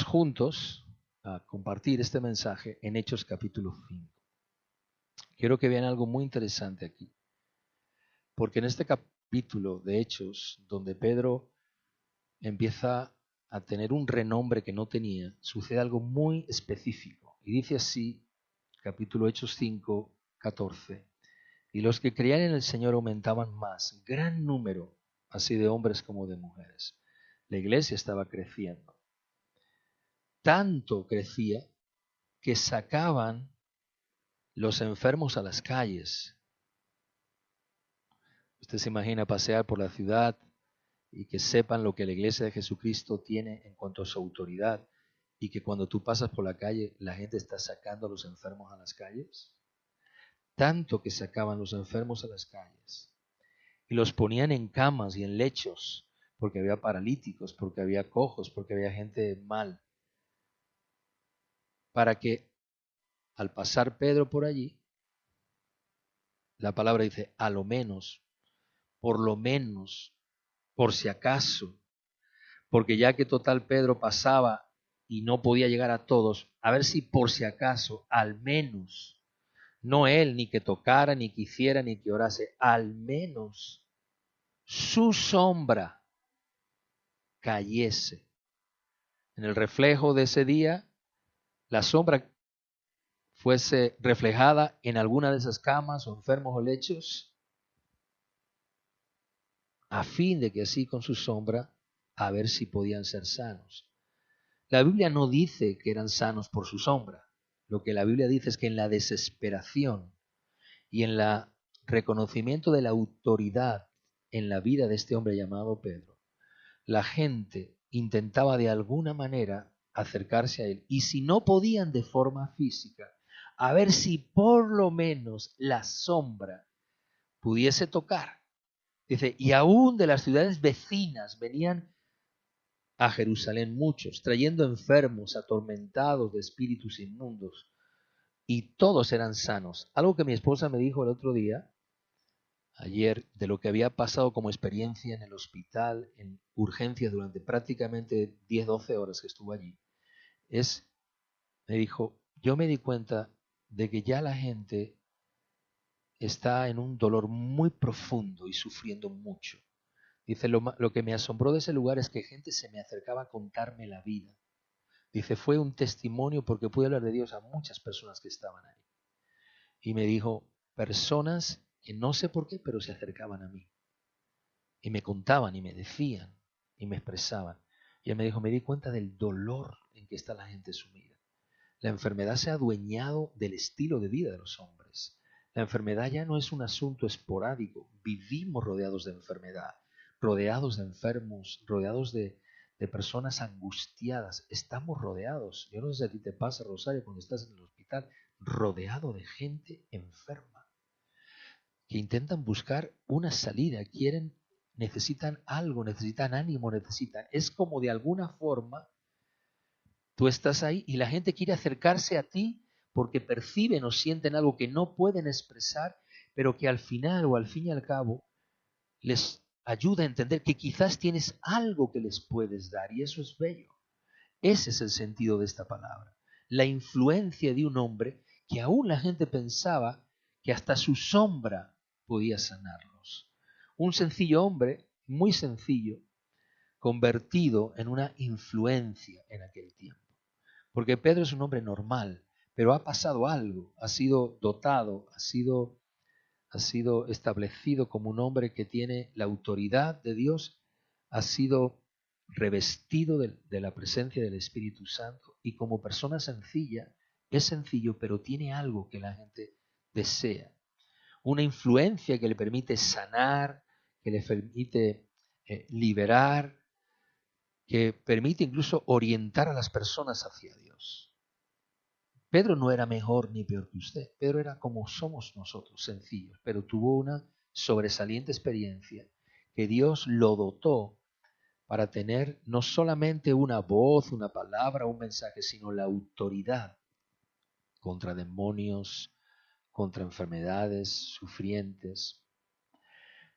juntos a compartir este mensaje en Hechos capítulo 5. Quiero que vean algo muy interesante aquí, porque en este capítulo de Hechos, donde Pedro empieza a tener un renombre que no tenía, sucede algo muy específico. Y dice así, capítulo Hechos 5, 14. Y los que creían en el Señor aumentaban más, gran número, así de hombres como de mujeres. La iglesia estaba creciendo. Tanto crecía que sacaban los enfermos a las calles. Usted se imagina pasear por la ciudad y que sepan lo que la iglesia de Jesucristo tiene en cuanto a su autoridad y que cuando tú pasas por la calle la gente está sacando a los enfermos a las calles. Tanto que sacaban los enfermos a las calles y los ponían en camas y en lechos porque había paralíticos, porque había cojos, porque había gente mal, para que al pasar Pedro por allí, la palabra dice, a lo menos, por lo menos, por si acaso, porque ya que total Pedro pasaba y no podía llegar a todos, a ver si por si acaso, al menos, no él ni que tocara, ni que hiciera, ni que orase, al menos su sombra cayese. En el reflejo de ese día, la sombra fuese reflejada en alguna de esas camas o enfermos o lechos, a fin de que así con su sombra, a ver si podían ser sanos. La Biblia no dice que eran sanos por su sombra. Lo que la Biblia dice es que en la desesperación y en el reconocimiento de la autoridad en la vida de este hombre llamado Pedro, la gente intentaba de alguna manera acercarse a él. Y si no podían de forma física, a ver si por lo menos la sombra pudiese tocar. Dice, y aún de las ciudades vecinas venían a Jerusalén muchos, trayendo enfermos, atormentados de espíritus inmundos, y todos eran sanos. Algo que mi esposa me dijo el otro día, ayer, de lo que había pasado como experiencia en el hospital, en urgencias durante prácticamente 10-12 horas que estuvo allí, me dijo, yo me di cuenta de que ya la gente está en un dolor muy profundo y sufriendo mucho. Dice, lo que me asombró de ese lugar es que gente se me acercaba a contarme la vida. Dice, fue un testimonio porque pude hablar de Dios a muchas personas que estaban ahí. Y me dijo, personas que no sé por qué, pero se acercaban a mí. Y me contaban y me decían y me expresaban. Y él me dijo, me di cuenta del dolor en que está la gente sumida. La enfermedad se ha adueñado del estilo de vida de los hombres. La enfermedad ya no es un asunto esporádico. Vivimos rodeados de enfermedad, rodeados de enfermos, rodeados de personas angustiadas. Estamos rodeados. Yo no sé si a ti te pasa, Rosario, cuando estás en el hospital, rodeado de gente enferma, que intentan buscar una salida, necesitan algo, necesitan ánimo, Es como de alguna forma tú estás ahí y la gente quiere acercarse a ti porque perciben o sienten algo que no pueden expresar, pero que al final o al fin y al cabo les ayuda a entender que quizás tienes algo que les puedes dar, y eso es bello. Ese es el sentido de esta palabra. La influencia de un hombre que aún la gente pensaba que hasta su sombra podía sanarlos. Un sencillo hombre, muy sencillo, convertido en una influencia en aquel tiempo. Porque Pedro es un hombre normal, pero ha pasado algo, ha sido dotado, ha sido establecido como un hombre que tiene la autoridad de Dios, ha sido revestido de la presencia del Espíritu Santo, y como persona sencilla, es sencillo, pero tiene algo que la gente desea. Una influencia que le permite sanar, que le permite liberar, que permite incluso orientar a las personas hacia Dios. Pedro no era mejor ni peor que usted. Pedro era como somos nosotros, sencillos, pero tuvo una sobresaliente experiencia que Dios lo dotó para tener no solamente una voz, una palabra, un mensaje, sino la autoridad contra demonios, contra enfermedades, sufrientes.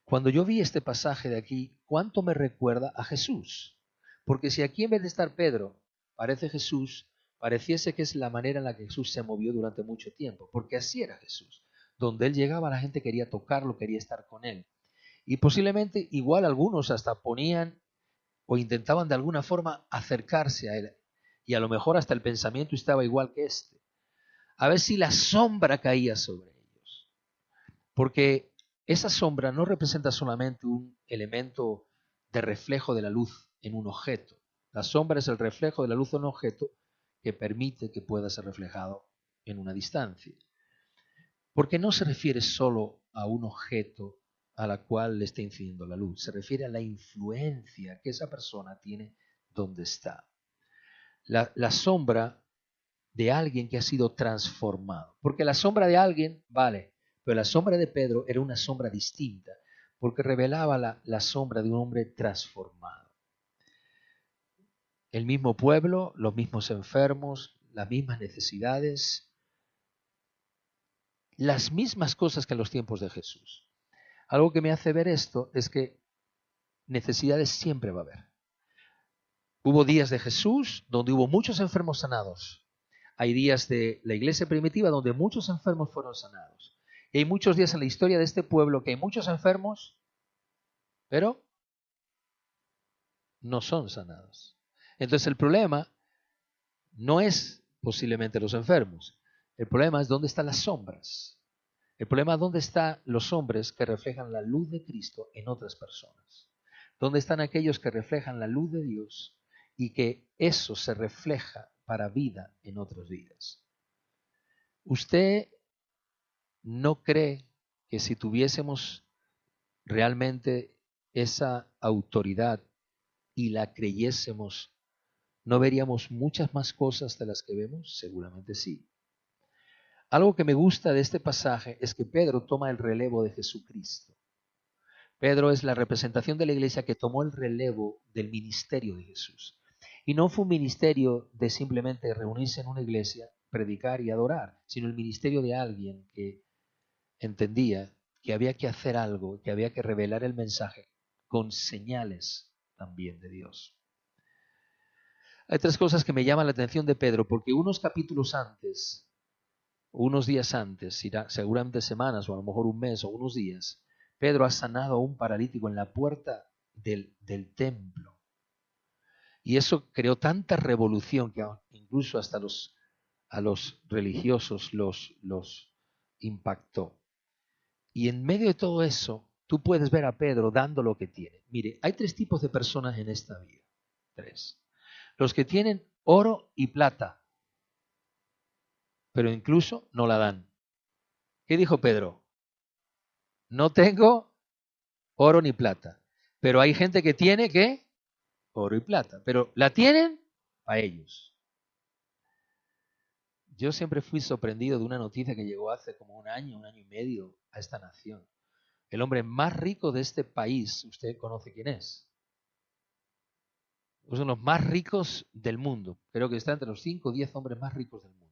Cuando yo vi este pasaje de aquí, ¿cuánto me recuerda a Jesús? Porque si aquí en vez de estar Pedro aparece Jesús, pareciese que es la manera en la que Jesús se movió durante mucho tiempo, porque así era Jesús. Donde Él llegaba, la gente quería tocarlo, quería estar con Él. Y posiblemente igual algunos hasta ponían o intentaban de alguna forma acercarse a Él. Y a lo mejor hasta el pensamiento estaba igual que este. A ver si la sombra caía sobre ellos. Porque esa sombra no representa solamente un elemento de reflejo de la luz en un objeto. La sombra es el reflejo de la luz en un objeto que permite que pueda ser reflejado en una distancia. Porque no se refiere solo a un objeto a la cual le está incidiendo la luz, se refiere a la influencia que esa persona tiene donde está. La sombra de alguien que ha sido transformado. Porque la sombra de alguien, vale, pero la sombra de Pedro era una sombra distinta, porque revelaba la sombra de un hombre transformado. El mismo pueblo, los mismos enfermos, las mismas necesidades, las mismas cosas que en los tiempos de Jesús. Algo que me hace ver esto es que necesidades siempre va a haber. Hubo días de Jesús donde hubo muchos enfermos sanados. Hay días de la iglesia primitiva donde muchos enfermos fueron sanados. Y hay muchos días en la historia de este pueblo que hay muchos enfermos, pero no son sanados. Entonces el problema no es posiblemente los enfermos. El problema es dónde están las sombras. El problema es dónde están los hombres que reflejan la luz de Cristo en otras personas. ¿Dónde están aquellos que reflejan la luz de Dios y que eso se refleja para vida en otras vidas? ¿Usted no cree que si tuviésemos realmente esa autoridad y la creyésemos, no veríamos muchas más cosas de las que vemos? Seguramente sí. Algo que me gusta de este pasaje es que Pedro toma el relevo de Jesucristo. Pedro es la representación de la iglesia que tomó el relevo del ministerio de Jesús. Y no fue un ministerio de simplemente reunirse en una iglesia, predicar y adorar, sino el ministerio de alguien que entendía que había que hacer algo, que había que revelar el mensaje con señales también de Dios. Hay tres cosas que me llaman la atención de Pedro, porque unos capítulos antes, unos días antes, seguramente semanas o a lo mejor un mes o unos días, Pedro ha sanado a un paralítico en la puerta del templo. Y eso creó tanta revolución que incluso hasta a los religiosos los impactó. Y en medio de todo eso, tú puedes ver a Pedro dando lo que tiene. Mire, hay tres tipos de personas en esta vida. Tres. Los que tienen oro y plata, pero incluso no la dan. ¿Qué dijo Pedro? No tengo oro ni plata. Pero hay gente que tiene, ¿qué? Oro y plata. Pero la tienen a ellos. Yo siempre fui sorprendido de una noticia que llegó hace como un año y medio a esta nación. El hombre más rico de este país, ¿usted conoce quién es? Es uno de los más ricos del mundo. Creo que está entre los 5 o 10 hombres más ricos del mundo.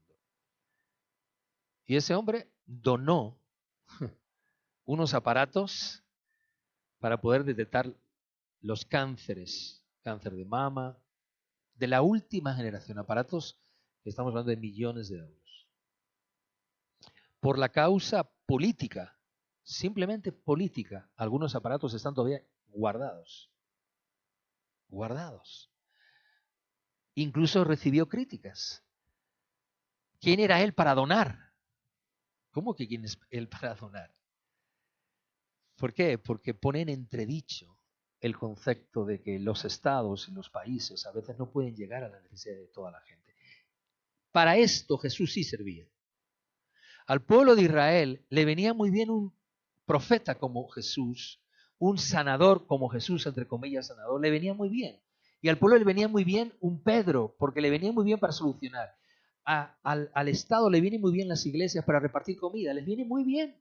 Y ese hombre donó unos aparatos para poder detectar los cánceres, cáncer de mama, de la última generación, aparatos que estamos hablando de millones de euros. Por la causa política, simplemente política, algunos aparatos están todavía guardados. Guardados. Incluso recibió críticas. ¿Quién era él para donar? ¿Cómo que quién es él para donar? ¿Por qué? Porque pone en entredicho el concepto de que los estados y los países a veces no pueden llegar a la necesidad de toda la gente. Para esto Jesús sí servía. Al pueblo de Israel le venía muy bien un profeta como Jesús, un sanador como Jesús, entre comillas sanador, le venía muy bien. Y al pueblo le venía muy bien un Pedro, porque le venía muy bien para solucionar. Al Estado le viene muy bien las iglesias para repartir comida, les viene muy bien.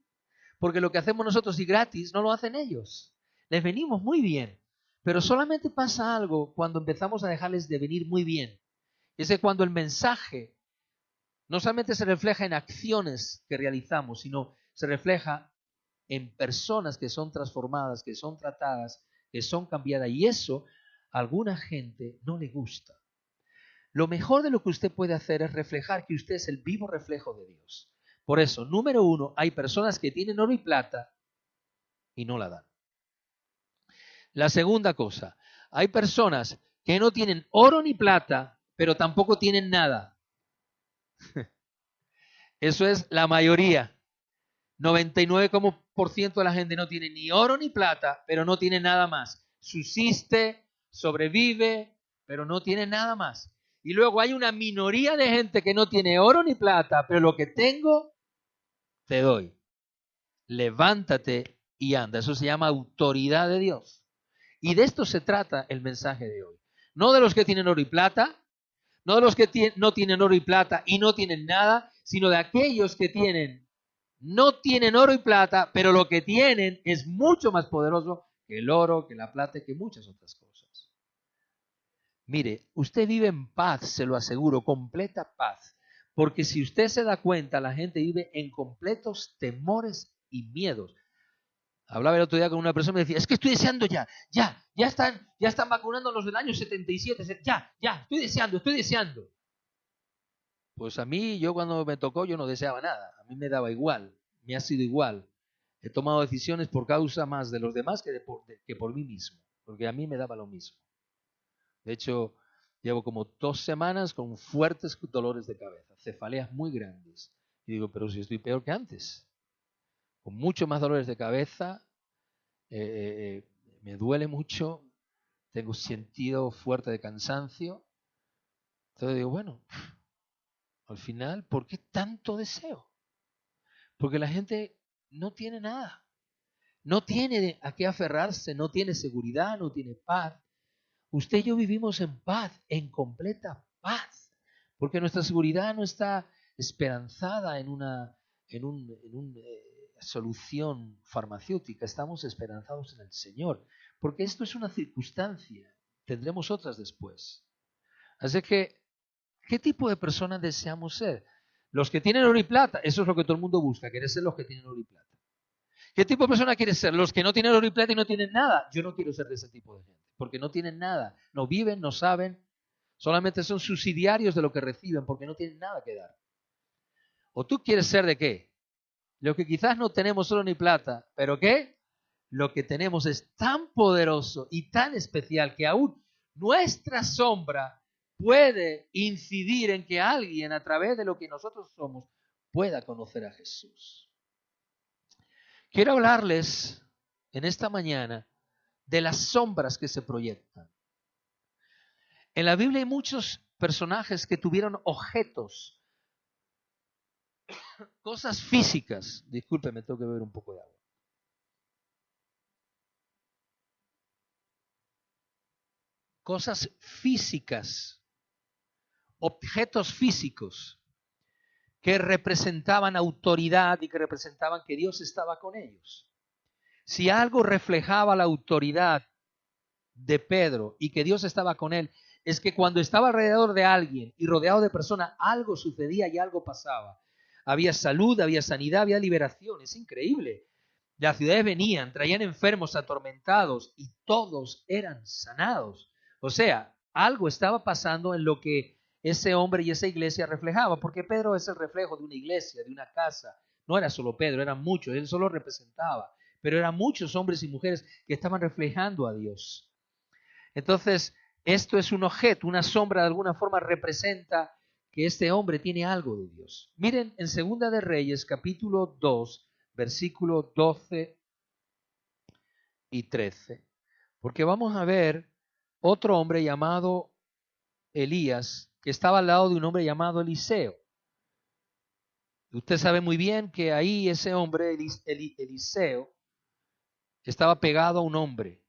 Porque lo que hacemos nosotros y gratis no lo hacen ellos. Les venimos muy bien. Pero solamente pasa algo cuando empezamos a dejarles de venir muy bien. Es que cuando el mensaje no solamente se refleja en acciones que realizamos, sino se refleja en personas que son transformadas, que son tratadas, que son cambiadas. Y eso a alguna gente no le gusta. Lo mejor de lo que usted puede hacer es reflejar que usted es el vivo reflejo de Dios. Por eso, número uno, hay personas que tienen oro y plata y no la dan. La segunda cosa, hay personas que no tienen oro ni plata, pero tampoco tienen nada. Eso es la mayoría. 99% de la gente no tiene ni oro ni plata, pero no tiene nada más. Subsiste, sobrevive, pero no tiene nada más. Y luego hay una minoría de gente que no tiene oro ni plata, pero lo que tengo, te doy. Levántate y anda. Eso se llama autoridad de Dios. Y de esto se trata el mensaje de hoy. No de los que tienen oro y plata, no de los que no tienen oro y plata y no tienen nada, sino de aquellos que no tienen oro y plata, pero lo que tienen es mucho más poderoso que el oro, que la plata y que muchas otras cosas. Mire, usted vive en paz, se lo aseguro, completa paz. Porque si usted se da cuenta, la gente vive en completos temores y miedos. Hablaba el otro día con una persona y me decía, es que estoy deseando ya están vacunando los del año 77, ya, estoy deseando. Pues a mí, yo cuando me tocó, yo no deseaba nada, a mí me daba igual, me ha sido igual. He tomado decisiones por causa más de los demás que por mí mismo, porque a mí me daba lo mismo. De hecho, llevo como 2 semanas con fuertes dolores de cabeza, cefaleas muy grandes. Y digo, pero si estoy peor que antes, con mucho más dolores de cabeza, me duele mucho, tengo sentido fuerte de cansancio. Entonces digo, bueno, al final, ¿por qué tanto deseo? Porque la gente no tiene nada, no tiene a qué aferrarse, no tiene seguridad, no tiene paz. Usted y yo vivimos en paz, en completa paz, porque nuestra seguridad no está esperanzada en una solución farmacéutica, estamos esperanzados en el Señor, porque esto es una circunstancia, tendremos otras después. Así que, ¿qué tipo de personas deseamos ser? Los que tienen oro y plata, eso es lo que todo el mundo busca, quiere ser los que tienen oro y plata. ¿Qué tipo de persona quieres ser? Los que no tienen oro y plata y no tienen nada. Yo no quiero ser de ese tipo de gente, porque no tienen nada, no viven, no saben, solamente son subsidiarios de lo que reciben, porque no tienen nada que dar. ¿O tú quieres ser de qué? Lo que quizás no tenemos oro ni plata, pero ¿qué? Lo que tenemos es tan poderoso y tan especial que aún nuestra sombra puede incidir en que alguien a través de lo que nosotros somos pueda conocer a Jesús. Quiero hablarles en esta mañana de las sombras que se proyectan. En la Biblia hay muchos personajes que tuvieron objetos, cosas físicas. Discúlpeme, tengo que beber un poco de agua. Cosas físicas, objetos físicos que representaban autoridad y que representaban que Dios estaba con ellos. Si algo reflejaba la autoridad de Pedro y que Dios estaba con él, es que cuando estaba alrededor de alguien y rodeado de personas, algo sucedía y algo pasaba. Había salud, había sanidad, había liberación. Es increíble. Las ciudades venían, traían enfermos atormentados y todos eran sanados. O sea, algo estaba pasando en lo que ese hombre y esa iglesia reflejaba, porque Pedro es el reflejo de una iglesia, de una casa. No era solo Pedro, eran muchos, él solo representaba, pero eran muchos hombres y mujeres que estaban reflejando a Dios. Entonces, esto es un objeto, una sombra de alguna forma representa que este hombre tiene algo de Dios. Miren en Segunda de Reyes, capítulo 2, versículos 12 y 13, porque vamos a ver otro hombre llamado Elías, que estaba al lado de un hombre llamado Eliseo. Usted sabe muy bien que ahí ese hombre, Eliseo, estaba pegado a un hombre,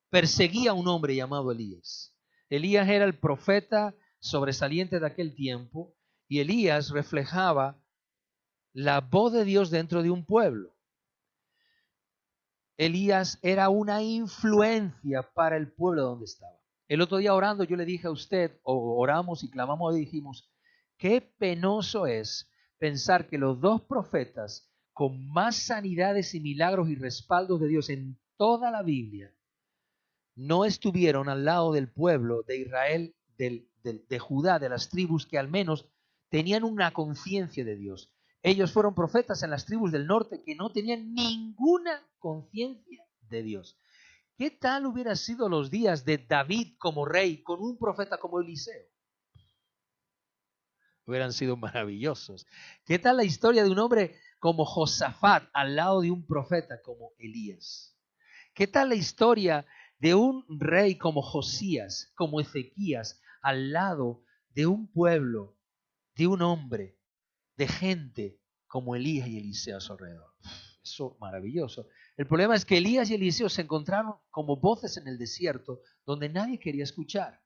perseguía a un hombre llamado Elías. Elías era el profeta sobresaliente de aquel tiempo y Elías reflejaba la voz de Dios dentro de un pueblo. Elías era una influencia para el pueblo donde estaba. El otro día orando yo le dije a usted, o oramos y clamamos y dijimos, qué penoso es pensar que los 2 profetas con más sanidades y milagros y respaldos de Dios en toda la Biblia no estuvieron al lado del pueblo de Israel, de de Judá, de las tribus que al menos tenían una conciencia de Dios. Ellos fueron profetas en las tribus del norte que no tenían ninguna conciencia de Dios. ¿Qué tal hubieran sido los días de David como rey con un profeta como Eliseo? Hubieran sido maravillosos. ¿Qué tal la historia de un hombre como Josafat al lado de un profeta como Elías? ¿Qué tal la historia de un rey como Josías, como Ezequías, al lado de un pueblo, de un hombre, de gente como Elías y Eliseo a su alrededor? Eso maravilloso. El problema es que Elías y Eliseo se encontraron como voces en el desierto donde nadie quería escuchar.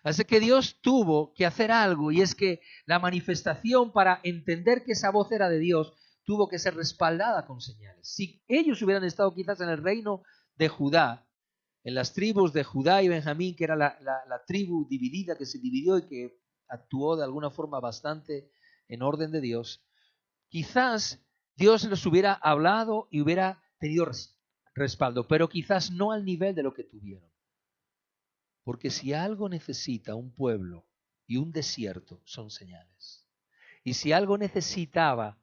Así que Dios tuvo que hacer algo, y es que la manifestación para entender que esa voz era de Dios tuvo que ser respaldada con señales. Si ellos hubieran estado quizás en el reino de Judá, en las tribus de Judá y Benjamín, que era la tribu dividida, que se dividió y que actuó de alguna forma bastante en orden de Dios, quizás Dios les hubiera hablado y hubiera tenido respaldo, pero quizás no al nivel de lo que tuvieron. Porque si algo necesita un pueblo y un desierto, son señales. Y si algo necesitaba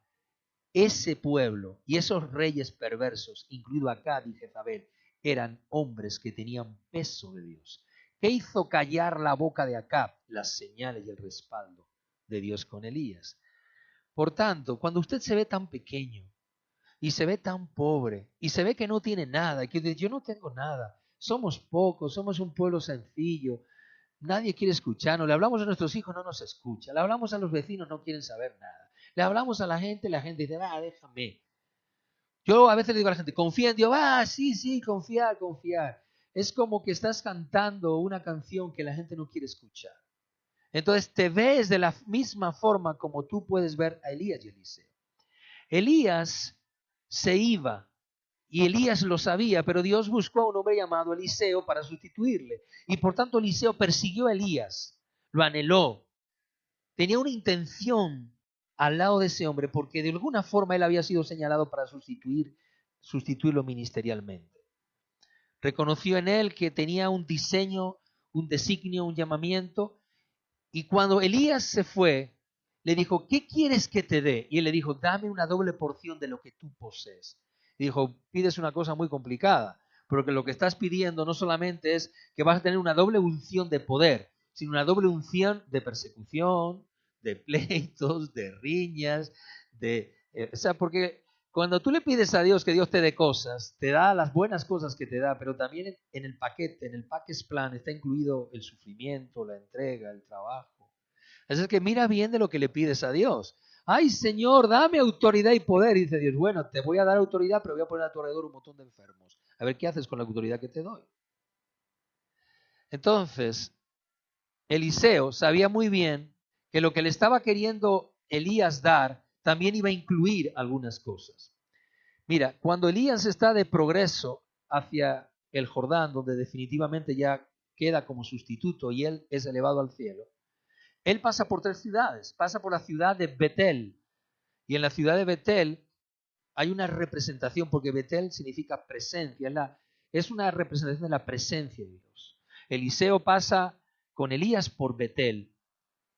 ese pueblo y esos reyes perversos, incluido Acab y Jezabel, eran hombres que tenían peso de Dios. ¿Qué hizo callar la boca de Acab? Las señales y el respaldo de Dios con Elías. Por tanto, cuando usted se ve tan pequeño y se ve tan pobre y se ve que no tiene nada, y que dice, yo no tengo nada, somos pocos, somos un pueblo sencillo, nadie quiere escucharnos, le hablamos a nuestros hijos, no nos escucha, le hablamos a los vecinos, no quieren saber nada, le hablamos a la gente dice, déjame. Yo a veces le digo a la gente, confía en Dios, sí, confiar. Es como que estás cantando una canción que la gente no quiere escuchar. Entonces te ves de la misma forma como tú puedes ver a Elías y Eliseo. Elías se iba y Elías lo sabía, pero Dios buscó a un hombre llamado Eliseo para sustituirle. Y por tanto Eliseo persiguió a Elías, lo anheló, tenía una intención al lado de ese hombre porque de alguna forma él había sido señalado para sustituirlo ministerialmente. Reconoció en él que tenía un diseño, un designio, un llamamiento, y cuando Elías se fue, le dijo, ¿qué quieres que te dé? Y él le dijo, dame una doble porción de lo que tú posees. Y dijo, pides una cosa muy complicada, porque lo que estás pidiendo no solamente es que vas a tener una doble unción de poder, sino una doble unción de persecución, de pleitos, de riñas, o sea, porque cuando tú le pides a Dios que Dios te dé cosas, te da las buenas cosas que te da, pero también en el paquete, en el package plan está incluido el sufrimiento, la entrega, el trabajo. Así es que mira bien de lo que le pides a Dios. Ay, Señor, dame autoridad y poder. Y dice Dios, bueno, te voy a dar autoridad, pero voy a poner a tu alrededor un montón de enfermos. A ver qué haces con la autoridad que te doy. Entonces, Eliseo sabía muy bien que lo que le estaba queriendo Elías dar también iba a incluir algunas cosas. Mira, cuando Elías está de progreso hacia el Jordán, donde definitivamente ya queda como sustituto y él es elevado al cielo, él pasa por 3 ciudades. Pasa por la ciudad de Betel. Y en la ciudad de Betel hay una representación, porque Betel significa presencia, es una representación de la presencia de Dios. Eliseo pasa con Elías por Betel,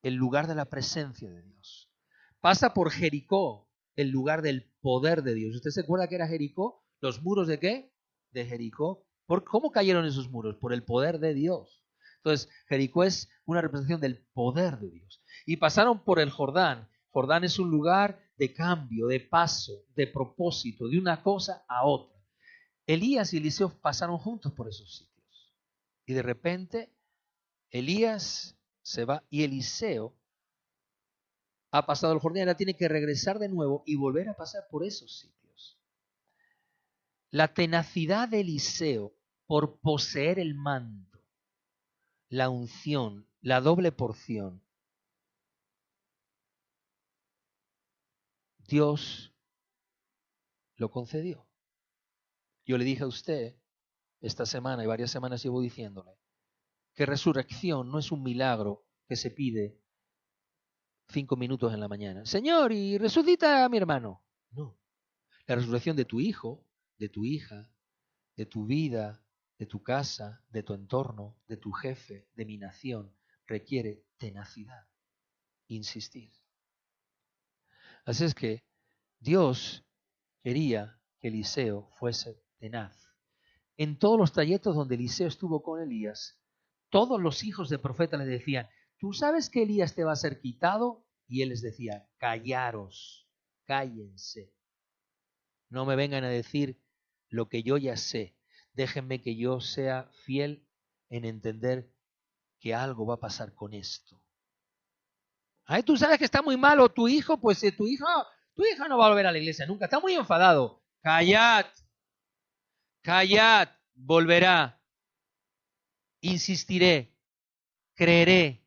el lugar de la presencia de Dios. Pasa por Jericó, el lugar del poder de Dios. ¿Usted se acuerda que era Jericó? ¿Los muros de qué? De Jericó. ¿Cómo cayeron esos muros? Por el poder de Dios. Entonces, Jericó es una representación del poder de Dios. Y pasaron por el Jordán. Jordán es un lugar de cambio, de paso, de propósito, de una cosa a otra. Elías y Eliseo pasaron juntos por esos sitios. Y de repente, Elías se va y Eliseo ha pasado el Jordán y ahora tiene que regresar de nuevo y volver a pasar por esos sitios. La tenacidad de Eliseo por poseer el manto, la unción, la doble porción, Dios lo concedió. Yo le dije a usted esta semana y varias semanas llevo diciéndole que resurrección no es un milagro que se pide 5 minutos en la mañana. Señor, y resucita a mi hermano. No. La resurrección de tu hijo, de tu hija, de tu vida, de tu casa, de tu entorno, de tu jefe, de mi nación, requiere tenacidad, insistir. Así es que Dios quería que Eliseo fuese tenaz. En todos los trayectos donde Eliseo estuvo con Elías, todos los hijos del profeta le decían, ¿tú sabes que Elías te va a ser quitado? Y él les decía, callaros, cállense. No me vengan a decir lo que yo ya sé. Déjenme que yo sea fiel en entender que algo va a pasar con esto. Ay, tú sabes que está muy malo tu hijo, pues tu hijo no va a volver a la iglesia nunca, está muy enfadado. Callad, callad, volverá. Insistiré, creeré.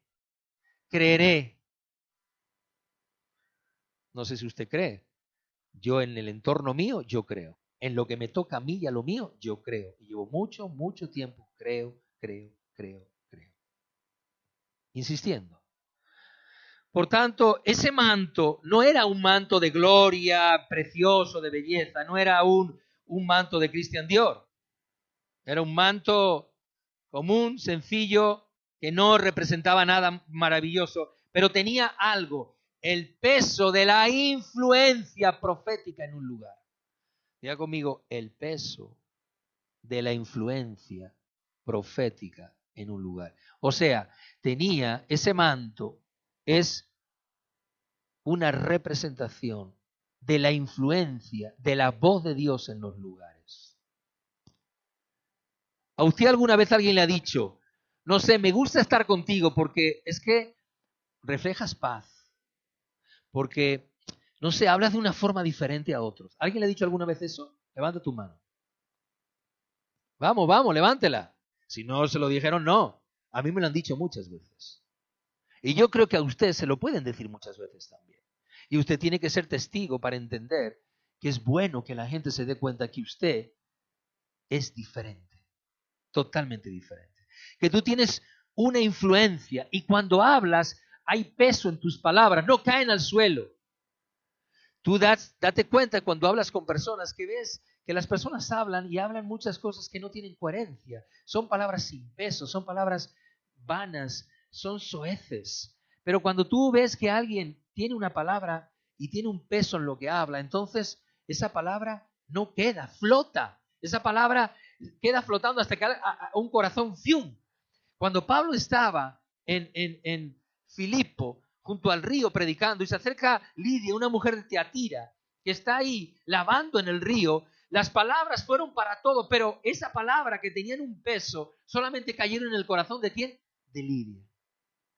No sé si usted cree. Yo en el entorno mío, yo creo. En lo que me toca a mí y a lo mío, yo creo. Y llevo mucho tiempo, creo. Insistiendo. Por tanto, ese manto no era un manto de gloria, precioso, de belleza, no era un manto de Christian Dior. Era un manto común, sencillo, que no representaba nada maravilloso, pero tenía algo, el peso de la influencia profética en un lugar. Diga conmigo, el peso de la influencia profética en un lugar. O sea, tenía ese manto, es una representación de la influencia de la voz de Dios en los lugares. ¿A usted alguna vez alguien le ha dicho, no sé, me gusta estar contigo porque es que reflejas paz, porque, no sé, hablas de una forma diferente a otros? ¿Alguien le ha dicho alguna vez eso? Levanta tu mano. Vamos, levántela. Si no se lo dijeron, no. A mí me lo han dicho muchas veces. Y yo creo que a usted se lo pueden decir muchas veces también. Y usted tiene que ser testigo para entender que es bueno que la gente se dé cuenta que usted es diferente, totalmente diferente. Que tú tienes una influencia y cuando hablas hay peso en tus palabras, no caen al suelo. Tú date cuenta cuando hablas con personas que ves que las personas hablan y hablan muchas cosas que no tienen coherencia. Son palabras sin peso, son palabras vanas, son soeces. Pero cuando tú ves que alguien tiene una palabra y tiene un peso en lo que habla, entonces esa palabra no queda, flota. Esa palabra queda flotando hasta que a un corazón ¡fium! Cuando Pablo estaba en Filipo, junto al río predicando, y se acerca Lidia, una mujer de Tiatira, que está ahí lavando en el río, las palabras fueron para todo, pero esa palabra que tenían un peso solamente cayeron en el corazón ¿de quién? De Lidia.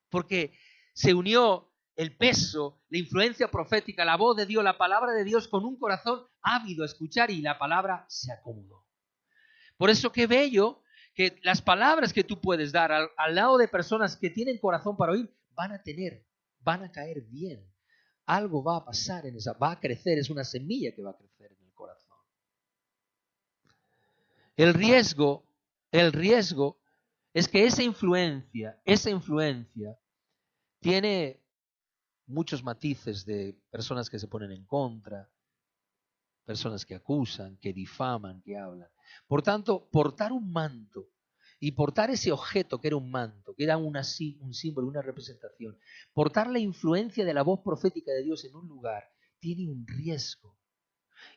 Porque se unió el peso, la influencia profética, la voz de Dios, la palabra de Dios con un corazón ávido a escuchar y la palabra se acomodó. Por eso qué bello que las palabras que tú puedes dar al lado de personas que tienen corazón para oír van a caer bien. Algo va a pasar en esa, va a crecer, es una semilla que va a crecer en el corazón. El riesgo es que esa influencia tiene muchos matices de personas que se ponen en contra, personas que acusan, que difaman, que hablan. Por tanto, portar un manto y portar ese objeto que era un manto, que era un símbolo, una representación, portar la influencia de la voz profética de Dios en un lugar, tiene un riesgo.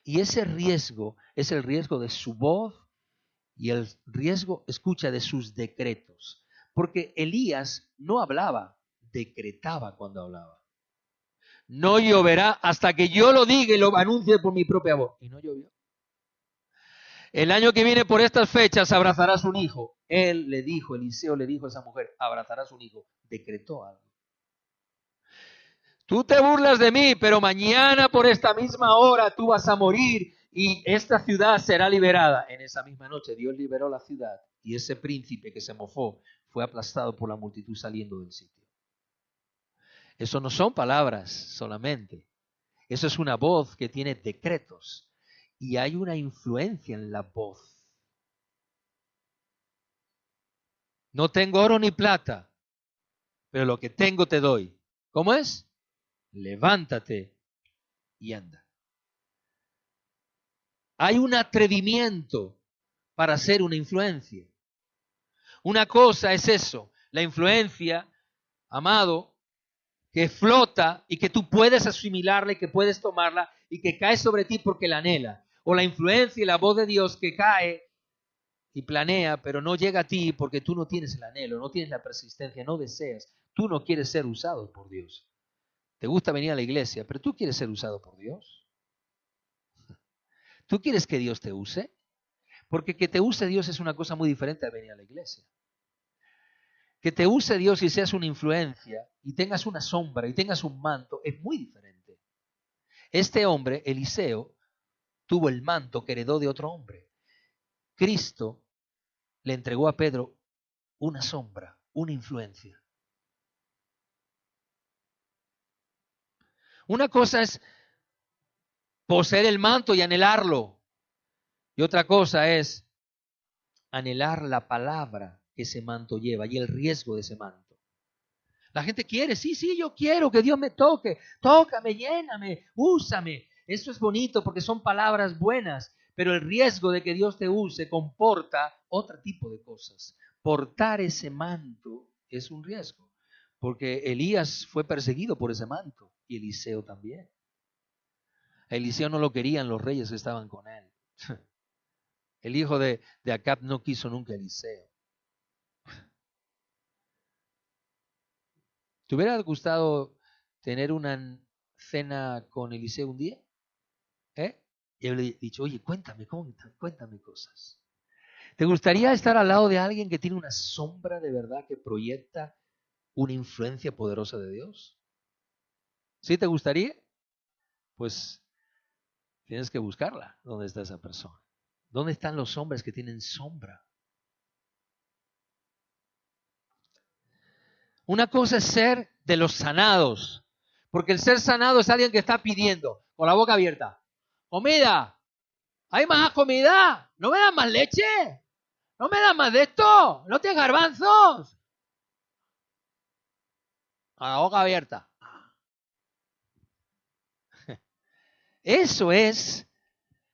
Y ese riesgo es el riesgo de su voz y el riesgo, escucha, de sus decretos. Porque Elías no hablaba, decretaba cuando hablaba. No lloverá hasta que yo lo diga y lo anuncie por mi propia voz. Y no llovió. El año que viene por estas fechas abrazarás un hijo. Él le dijo, Eliseo le dijo a esa mujer, abrazarás un hijo. Decretó algo. Tú te burlas de mí, pero mañana por esta misma hora tú vas a morir y esta ciudad será liberada. En esa misma noche Dios liberó la ciudad y ese príncipe que se mofó fue aplastado por la multitud saliendo del sitio. Eso no son palabras solamente. Eso es una voz que tiene decretos y hay una influencia en la voz. No tengo oro ni plata, pero lo que tengo te doy. ¿Cómo es? Levántate y anda. Hay un atrevimiento para hacer una influencia. Una cosa es eso, la influencia amado, que flota y que tú puedes asimilarla y que puedes tomarla y que cae sobre ti porque la anhela. O la influencia y la voz de Dios que cae y planea, pero no llega a ti porque tú no tienes el anhelo, no tienes la persistencia, no deseas. Tú no quieres ser usado por Dios. Te gusta venir a la iglesia, pero tú quieres ser usado por Dios. ¿Tú quieres que Dios te use? Porque que te use Dios es una cosa muy diferente a venir a la iglesia. Que te use Dios y seas una influencia y tengas una sombra y tengas un manto es muy diferente. Este hombre, Eliseo, tuvo el manto que heredó de otro hombre. Cristo le entregó a Pedro una sombra, una influencia. Una cosa es poseer el manto y anhelarlo. Y otra cosa es anhelar la palabra que ese manto lleva y el riesgo de ese manto. La gente quiere, sí, yo quiero que Dios me toque, tócame, lléname, úsame. Eso es bonito porque son palabras buenas, pero el riesgo de que Dios te use comporta otro tipo de cosas. Portar ese manto es un riesgo, porque Elías fue perseguido por ese manto y Eliseo también. A Eliseo no lo querían los reyes que estaban con él. El hijo de Acab no quiso nunca a Eliseo. ¿Te hubiera gustado tener una cena con Eliseo un día? Y yo le he dicho, oye, cuéntame cosas. ¿Te gustaría estar al lado de alguien que tiene una sombra de verdad que proyecta una influencia poderosa de Dios? ¿Sí te gustaría? Pues tienes que buscarla. ¿Dónde está esa persona? ¿Dónde están los hombres que tienen sombra? Una cosa es ser de los sanados, porque el ser sanado es alguien que está pidiendo, con la boca abierta, comida, ¿hay más comida? ¿No me dan más leche? ¿No me dan más de esto? ¿No tienes garbanzos? Con la boca abierta. Eso es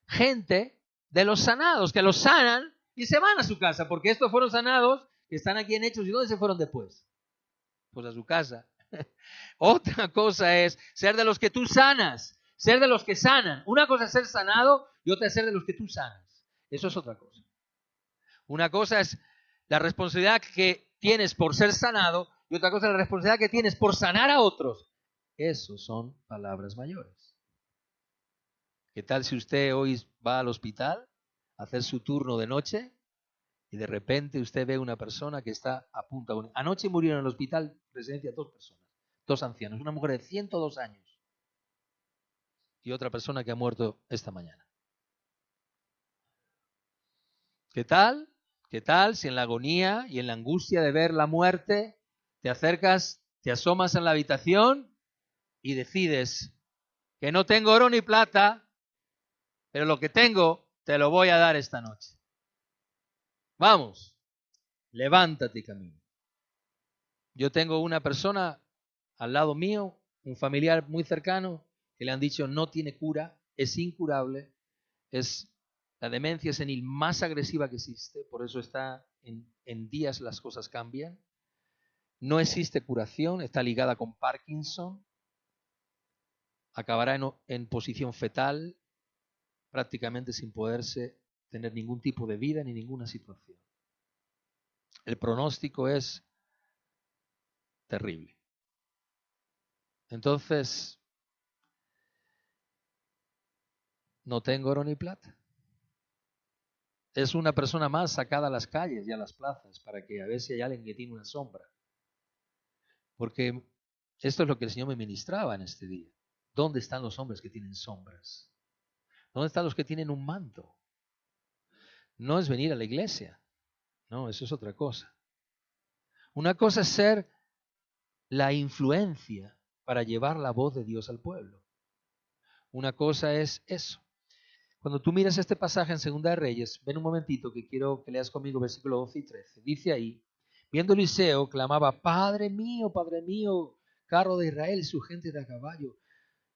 gente de los sanados, que los sanan y se van a su casa, porque estos fueron sanados, que están aquí en Hechos, ¿y dónde se fueron después? Pues a su casa. Otra cosa es ser de los que tú sanas, ser de los que sanan. Una cosa es ser sanado y otra es ser de los que tú sanas. Eso es otra cosa. Una cosa es la responsabilidad que tienes por ser sanado y otra cosa es la responsabilidad que tienes por sanar a otros. Eso son palabras mayores. ¿Qué tal si usted hoy va al hospital a hacer su turno de noche y de repente usted ve una persona que está a punto? Anoche murieron en el hospital residencia 2 personas, 2 ancianos, una mujer de 102 años y otra persona que ha muerto esta mañana. ¿Qué tal? ¿Qué tal si en la agonía y en la angustia de ver la muerte te acercas, te asomas en la habitación y decides que no tengo oro ni plata, pero lo que tengo te lo voy a dar esta noche? Vamos, levántate y camina. Yo tengo una persona al lado mío, un familiar muy cercano, que le han dicho no tiene cura, es incurable, es la demencia senil más agresiva que existe, por eso está en días las cosas cambian. No existe curación, está ligada con Parkinson, acabará en posición fetal, prácticamente sin poderse tener ningún tipo de vida ni ninguna situación. El pronóstico es terrible. Entonces, no tengo oro ni plata. Es una persona más sacada a las calles y a las plazas para que a ver si hay alguien que tiene una sombra. Porque esto es lo que el Señor me ministraba en este día. ¿Dónde están los hombres que tienen sombras? ¿Dónde están los que tienen un manto? No es venir a la iglesia. No, eso es otra cosa. Una cosa es ser la influencia para llevar la voz de Dios al pueblo. Una cosa es eso. Cuando tú miras este pasaje en Segunda de Reyes, ven un momentito que quiero que leas conmigo versículos 12 y 13. Dice ahí, viendo Eliseo, clamaba, Padre mío, carro de Israel y su gente de a caballo.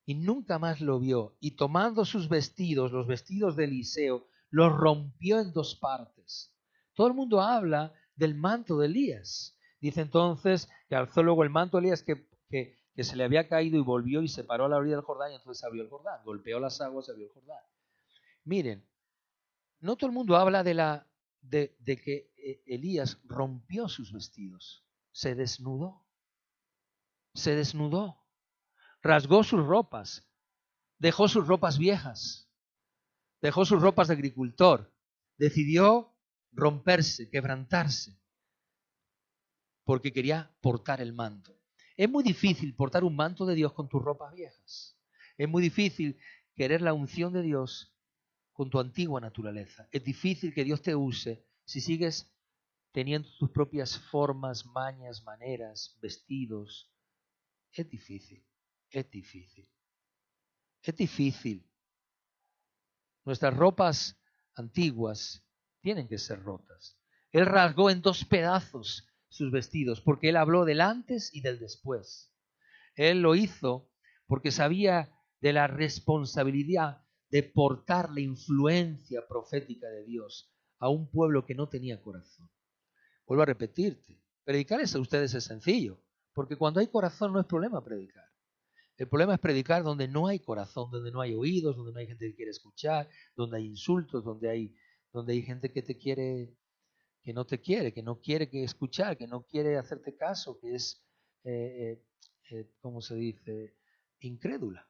Y nunca más lo vio. Y tomando sus vestidos, los vestidos de Eliseo, los rompió en 2 partes. Todo el mundo habla del manto de Elías. Dice entonces que alzó luego el manto de Elías que se le había caído y volvió y se paró a la orilla del Jordán y entonces se abrió el Jordán. Golpeó las aguas, se abrió el Jordán. Miren, no todo el mundo habla de que Elías rompió sus vestidos. Se desnudó. Se desnudó. Rasgó sus ropas. Dejó sus ropas viejas. Dejó sus ropas de agricultor. Decidió romperse, quebrantarse, porque quería portar el manto. Es muy difícil portar un manto de Dios con tus ropas viejas. Es muy difícil querer la unción de Dios con tu antigua naturaleza. Es difícil que Dios te use si sigues teniendo tus propias formas, mañas, maneras, vestidos. Es difícil, es difícil. Es difícil. Nuestras ropas antiguas tienen que ser rotas. Él rasgó en 2 pedazos sus vestidos porque él habló del antes y del después. Él lo hizo porque sabía de la responsabilidad de portar la influencia profética de Dios a un pueblo que no tenía corazón. Vuelvo a repetirte, predicarles a ustedes es sencillo, porque cuando hay corazón no es problema predicar. El problema es predicar donde no hay corazón, donde no hay oídos, donde no hay gente que quiere escuchar, donde hay insultos, donde hay gente que te quiere, que no te quiere, que no quiere que escuchar, que no quiere hacerte caso, que es, ¿cómo se dice?, incrédula.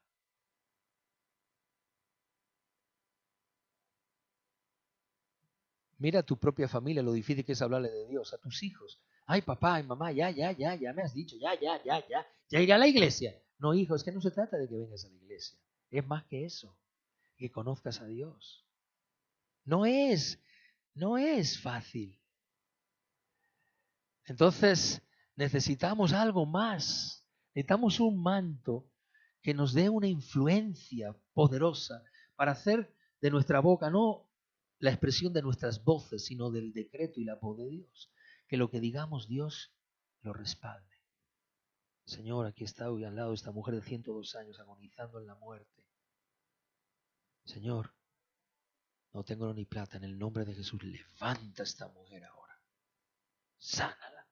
Mira a tu propia familia, lo difícil que es hablarle de Dios, a tus hijos. Ay, papá, ay, mamá, ya me has dicho, ya iré a la iglesia. No, hijo, es que no se trata de que vengas a la iglesia. Es más que eso, que conozcas a Dios. No es fácil. Entonces, necesitamos algo más. Necesitamos un manto que nos dé una influencia poderosa para hacer de nuestra boca no la expresión de nuestras voces, sino del decreto y la voz de Dios. Que lo que digamos Dios lo respalde. Señor, aquí está hoy al lado de esta mujer de 102 años agonizando en la muerte. Señor, no tengo oro ni plata, en el nombre de Jesús, levanta a esta mujer ahora. Sánala.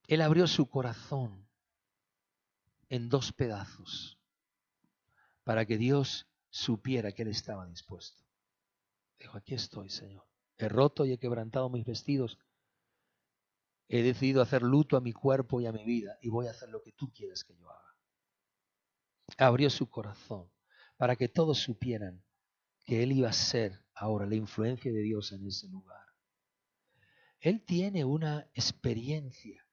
Él abrió su corazón en 2 pedazos para que Dios supiera que Él estaba dispuesto. Dijo, aquí estoy, Señor. He roto y he quebrantado mis vestidos. He decidido hacer luto a mi cuerpo y a mi vida y voy a hacer lo que tú quieres que yo haga. Abrió su corazón para que todos supieran que Él iba a ser ahora la influencia de Dios en ese lugar. Él tiene una experiencia,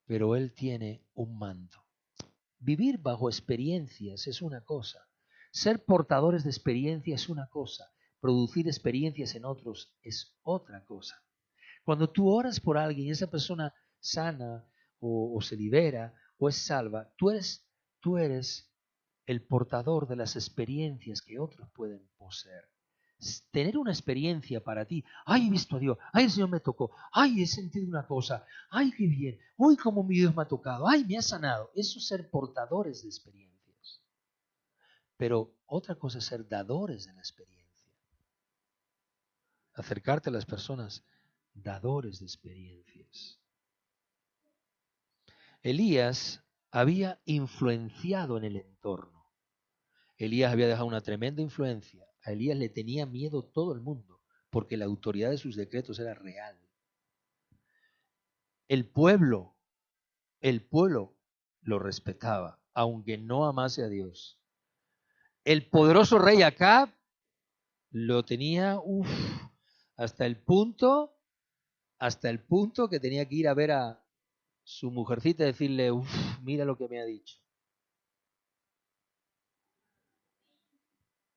pero Él tiene un manto. Vivir bajo experiencias es una cosa. Ser portadores de experiencia es una cosa. Producir experiencias en otros es otra cosa. Cuando tú oras por alguien y esa persona sana o se libera o es salva, tú eres el portador de las experiencias que otros pueden poseer. Tener una experiencia para ti, ay, he visto a Dios, ay, el Señor me tocó, ay, he sentido una cosa, ay, qué bien, uy, cómo mi Dios me ha tocado, ay, me ha sanado. Eso es ser portadores de experiencias. Pero otra cosa es ser dadores de la experiencia. Acercarte a las personas, dadores de experiencias. Elías había influenciado en el entorno. Elías había dejado una tremenda influencia. A Elías le tenía miedo todo el mundo, porque la autoridad de sus decretos era real. El pueblo lo respetaba, aunque no amase a Dios. El poderoso rey Acab lo tenía, hasta el punto que tenía que ir a ver a su mujercita y decirle, mira lo que me ha dicho.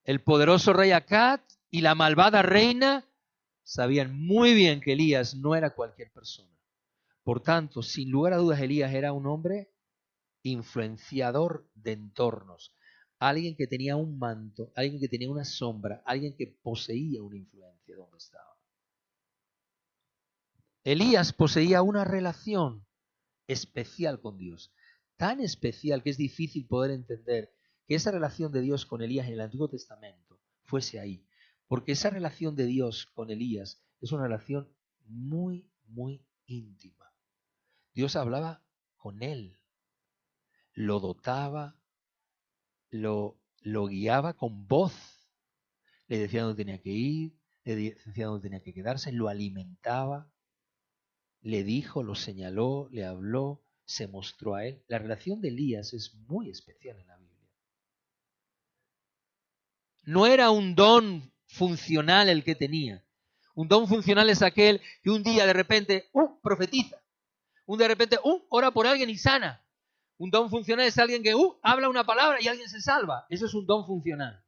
El poderoso rey Acab y la malvada reina sabían muy bien que Elías no era cualquier persona. Por tanto, sin lugar a dudas, Elías era un hombre influenciador de entornos. Alguien que tenía un manto, alguien que tenía una sombra, alguien que poseía una influencia donde estaba. Elías poseía una relación especial con Dios, tan especial que es difícil poder entender que esa relación de Dios con Elías en el Antiguo Testamento fuese ahí, porque esa relación de Dios con Elías Es una relación muy, muy íntima. Dios hablaba con él, lo dotaba, lo guiaba con voz, le decía dónde tenía que ir, le decía dónde tenía que quedarse, lo alimentaba, le dijo, lo señaló, le habló, se mostró a él. La relación de Elías es muy especial en la Biblia. No era un don funcional el que tenía. Un don funcional es aquel que un día de repente, profetiza. Un de repente, ora por alguien y sana. Un don funcional es alguien que, habla una palabra y alguien se salva. Eso es un don funcional.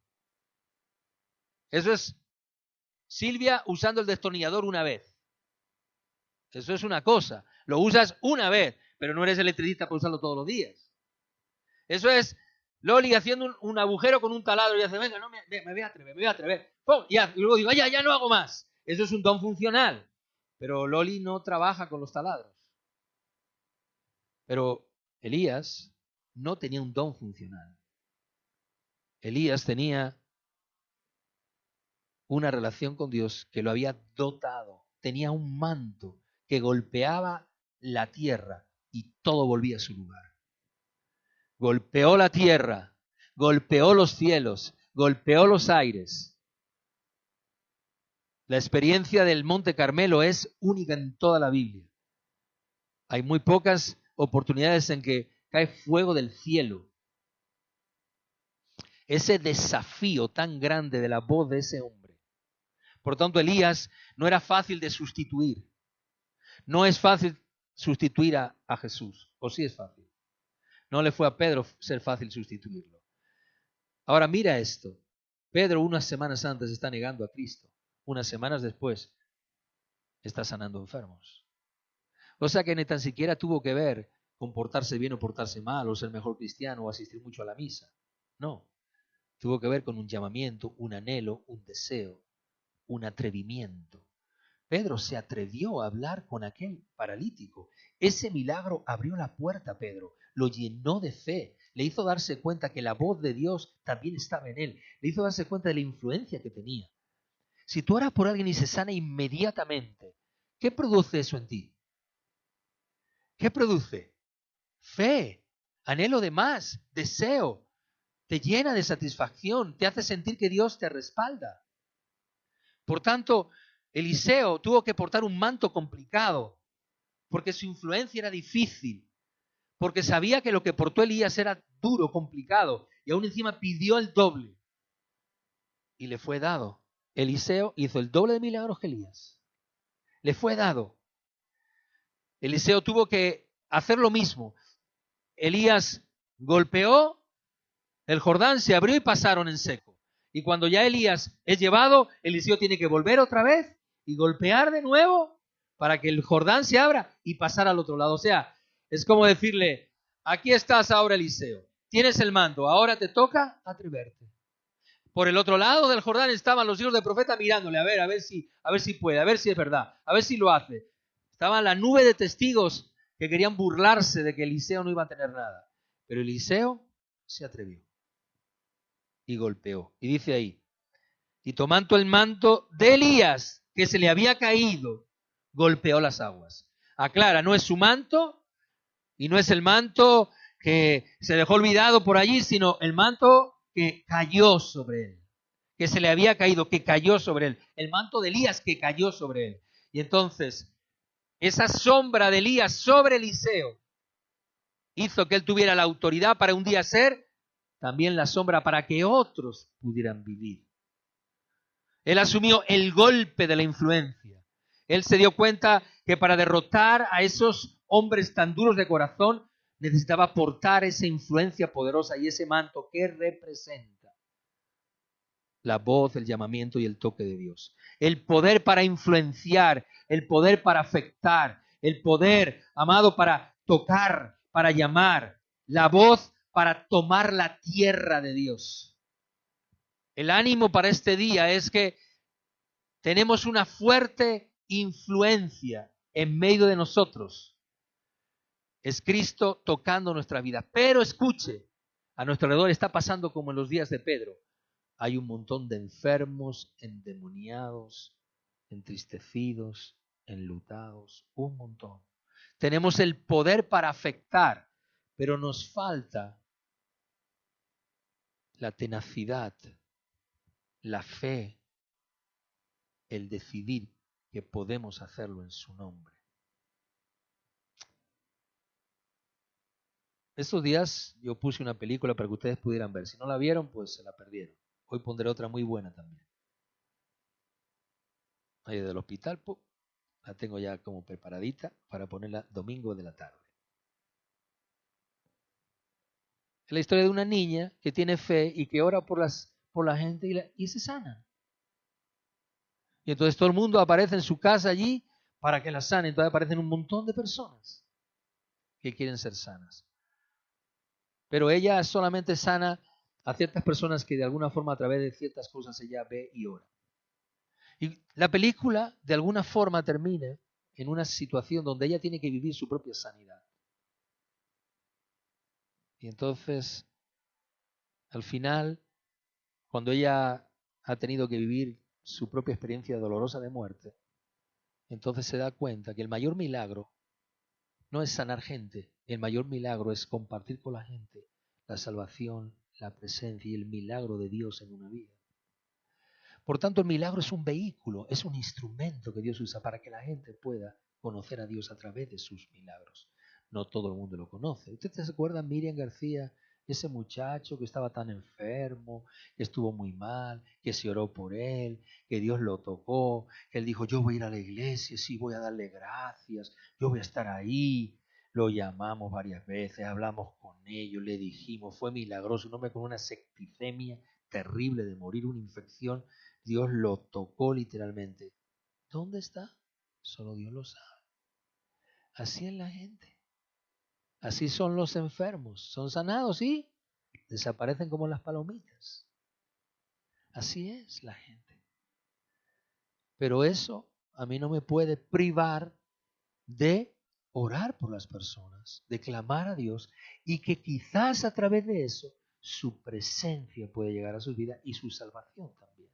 Eso es Silvia usando el destornillador una vez. Eso es una cosa. Lo usas una vez, pero no eres electricista para usarlo todos los días. Eso es Loli haciendo un agujero con un taladro y dice, venga, no, me voy a atrever. ¡Pum! Y luego digo, ya no hago más. Eso es un don funcional. Pero Loli no trabaja con los taladros. Pero Elías no tenía un don funcional. Elías tenía una relación con Dios que lo había dotado. Tenía un manto que golpeaba la tierra y todo volvía a su lugar. Golpeó la tierra, golpeó los cielos, golpeó los aires. La experiencia del Monte Carmelo es única en toda la Biblia. Hay muy pocas oportunidades en que cae fuego del cielo. Ese desafío tan grande de la voz de ese hombre. Por tanto, Elías no era fácil de sustituir. No es fácil sustituir a Jesús. ¿O sí es fácil? No le fue a Pedro ser fácil sustituirlo. Ahora mira esto. Pedro unas semanas antes está negando a Cristo. Unas semanas después está sanando enfermos. O sea que ni tan siquiera tuvo que ver con portarse bien o portarse mal, o ser mejor cristiano, o asistir mucho a la misa. No. Tuvo que ver con un llamamiento, un anhelo, un deseo, un atrevimiento. Pedro se atrevió a hablar con aquel paralítico. Ese milagro abrió la puerta a Pedro, lo llenó de fe, le hizo darse cuenta que la voz de Dios también estaba en él, le hizo darse cuenta de la influencia que tenía. Si tú oras por alguien y se sana inmediatamente, ¿qué produce eso en ti? ¿Qué produce? Fe, anhelo de más, deseo, te llena de satisfacción, te hace sentir que Dios te respalda. Por tanto, Eliseo tuvo que portar un manto complicado, porque su influencia era difícil, porque sabía que lo que portó Elías era duro, complicado, y aún encima pidió el doble. Y le fue dado. Eliseo hizo el doble de milagros que Elías. Le fue dado. Eliseo tuvo que hacer lo mismo. Elías golpeó, el Jordán se abrió y pasaron en seco. Y cuando ya Elías es llevado, Eliseo tiene que volver otra vez y golpear de nuevo para que el Jordán se abra y pasar al otro lado. O sea, es como decirle, aquí estás ahora, Eliseo, tienes el mando, ahora te toca atreverte. Por el otro lado del Jordán estaban los hijos del profeta mirándole, a ver si puede, a ver si es verdad, a ver si lo hace. Estaban la nube de testigos que querían burlarse de que Eliseo no iba a tener nada. Pero Eliseo se atrevió y golpeó. Y dice ahí, y tomando el manto de Elías, que se le había caído, golpeó las aguas. Aclara, no es su manto y no es el manto que se dejó olvidado por allí, sino el manto que cayó sobre él, que se le había caído, que cayó sobre él. El manto de Elías que cayó sobre él. Y entonces, esa sombra de Elías sobre Eliseo hizo que él tuviera la autoridad para un día ser también la sombra para que otros pudieran vivir. Él asumió el golpe de la influencia. Él se dio cuenta que para derrotar a esos hombres tan duros de corazón necesitaba portar esa influencia poderosa y ese manto que representa la voz, el llamamiento y el toque de Dios. El poder para influenciar, el poder para afectar, el poder, amado, para tocar, para llamar, la voz para tomar la tierra de Dios. El ánimo para este día es que tenemos una fuerte influencia en medio de nosotros. Es Cristo tocando nuestra vida. Pero escuche, a nuestro alrededor está pasando como en los días de Pedro. Hay un montón de enfermos, endemoniados, entristecidos, enlutados, un montón. Tenemos el poder para afectar, pero nos falta la tenacidad, la fe, el decidir que podemos hacerlo en su nombre. Estos días yo puse una película para que ustedes pudieran ver. Si no la vieron, pues se la perdieron. Hoy pondré otra muy buena también. Ahí del hospital, ¡pum! La tengo ya como preparadita para ponerla domingo de la tarde. Es la historia de una niña que tiene fe y que ora por la gente y se sana. Y entonces todo el mundo aparece en su casa allí para que la sane. Entonces aparecen un montón de personas que quieren ser sanas. Pero ella solamente sana a ciertas personas que de alguna forma a través de ciertas cosas ella ve y ora. Y la película de alguna forma termina en una situación donde ella tiene que vivir su propia sanidad. Y entonces, al final, cuando ella ha tenido que vivir su propia experiencia dolorosa de muerte, entonces se da cuenta que el mayor milagro no es sanar gente, el mayor milagro es compartir con la gente la salvación, la presencia y el milagro de Dios en una vida. Por tanto, el milagro es un vehículo, es un instrumento que Dios usa para que la gente pueda conocer a Dios a través de sus milagros. No todo el mundo lo conoce. ¿Ustedes se acuerdan, Miriam García, ese muchacho que estaba tan enfermo, que estuvo muy mal, que se oró por él, que Dios lo tocó, que él dijo, yo voy a ir a la iglesia, sí, voy a darle gracias, yo voy a estar ahí? Lo llamamos varias veces, hablamos con ellos, le dijimos, fue milagroso, un hombre con una septicemia terrible de morir, una infección. Dios lo tocó literalmente. ¿Dónde está? Solo Dios lo sabe. Así es la gente. Así son los enfermos. Son sanados, sí. Desaparecen como las palomitas. Así es la gente. Pero eso a mí no me puede privar de orar por las personas, de clamar a Dios y que quizás a través de eso su presencia puede llegar a su vida y su salvación también.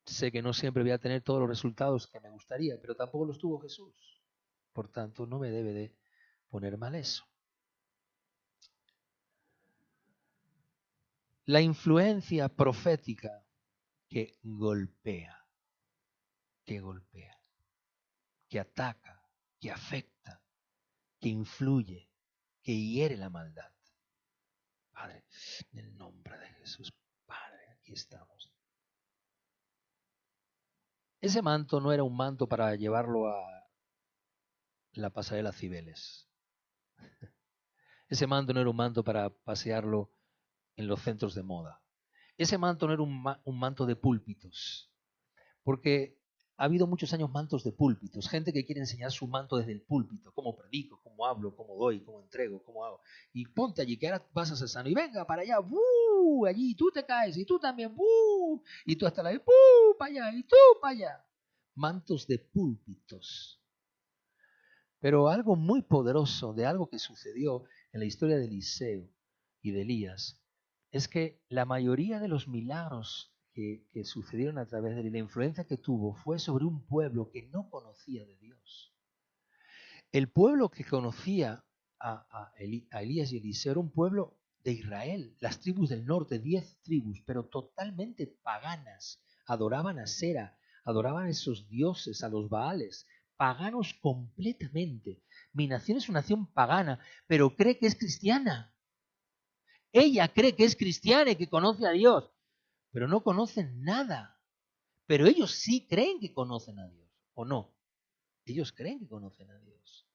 Sé que no siempre voy a tener todos los resultados que me gustaría, pero tampoco los tuvo Jesús. Por tanto, no me debe de poner mal eso. La influencia profética que golpea, que ataca, que afecta, que influye, que hiere la maldad. Padre, en el nombre de Jesús, Padre, aquí estamos. Ese manto no era un manto para llevarlo a la pasarela Cibeles. Ese manto no era un manto para pasearlo en los centros de moda. Ese manto no era un manto de púlpitos, porque ha habido muchos años mantos de púlpitos, gente que quiere enseñar su manto desde el púlpito, cómo predico, cómo hablo, cómo doy, cómo entrego, cómo hago. Y ponte allí, que ahora vas a ser sano. Y venga para allá, ¡bú! Allí, tú te caes, y tú también, ¡bú! Y tú hasta la ¡bú! Para allá, y tú para allá. Mantos de púlpitos. Pero algo muy poderoso de algo que sucedió en la historia de Eliseo y de Elías es que la mayoría de los milagros que sucedieron a través de él y la influencia que tuvo fue sobre un pueblo que no conocía de Dios. El pueblo que conocía a Elías y Eliseo era un pueblo de Israel, las tribus del norte, 10 tribus, pero totalmente paganas. Adoraban a Sera, adoraban a esos dioses, a los Baales, paganos completamente. Mi nación es una nación pagana, pero cree que es cristiana. Ella cree que es cristiana y que conoce a Dios, pero no conocen nada. Pero ellos sí creen que conocen a Dios, ¿o no? Ellos creen que conocen a Dios.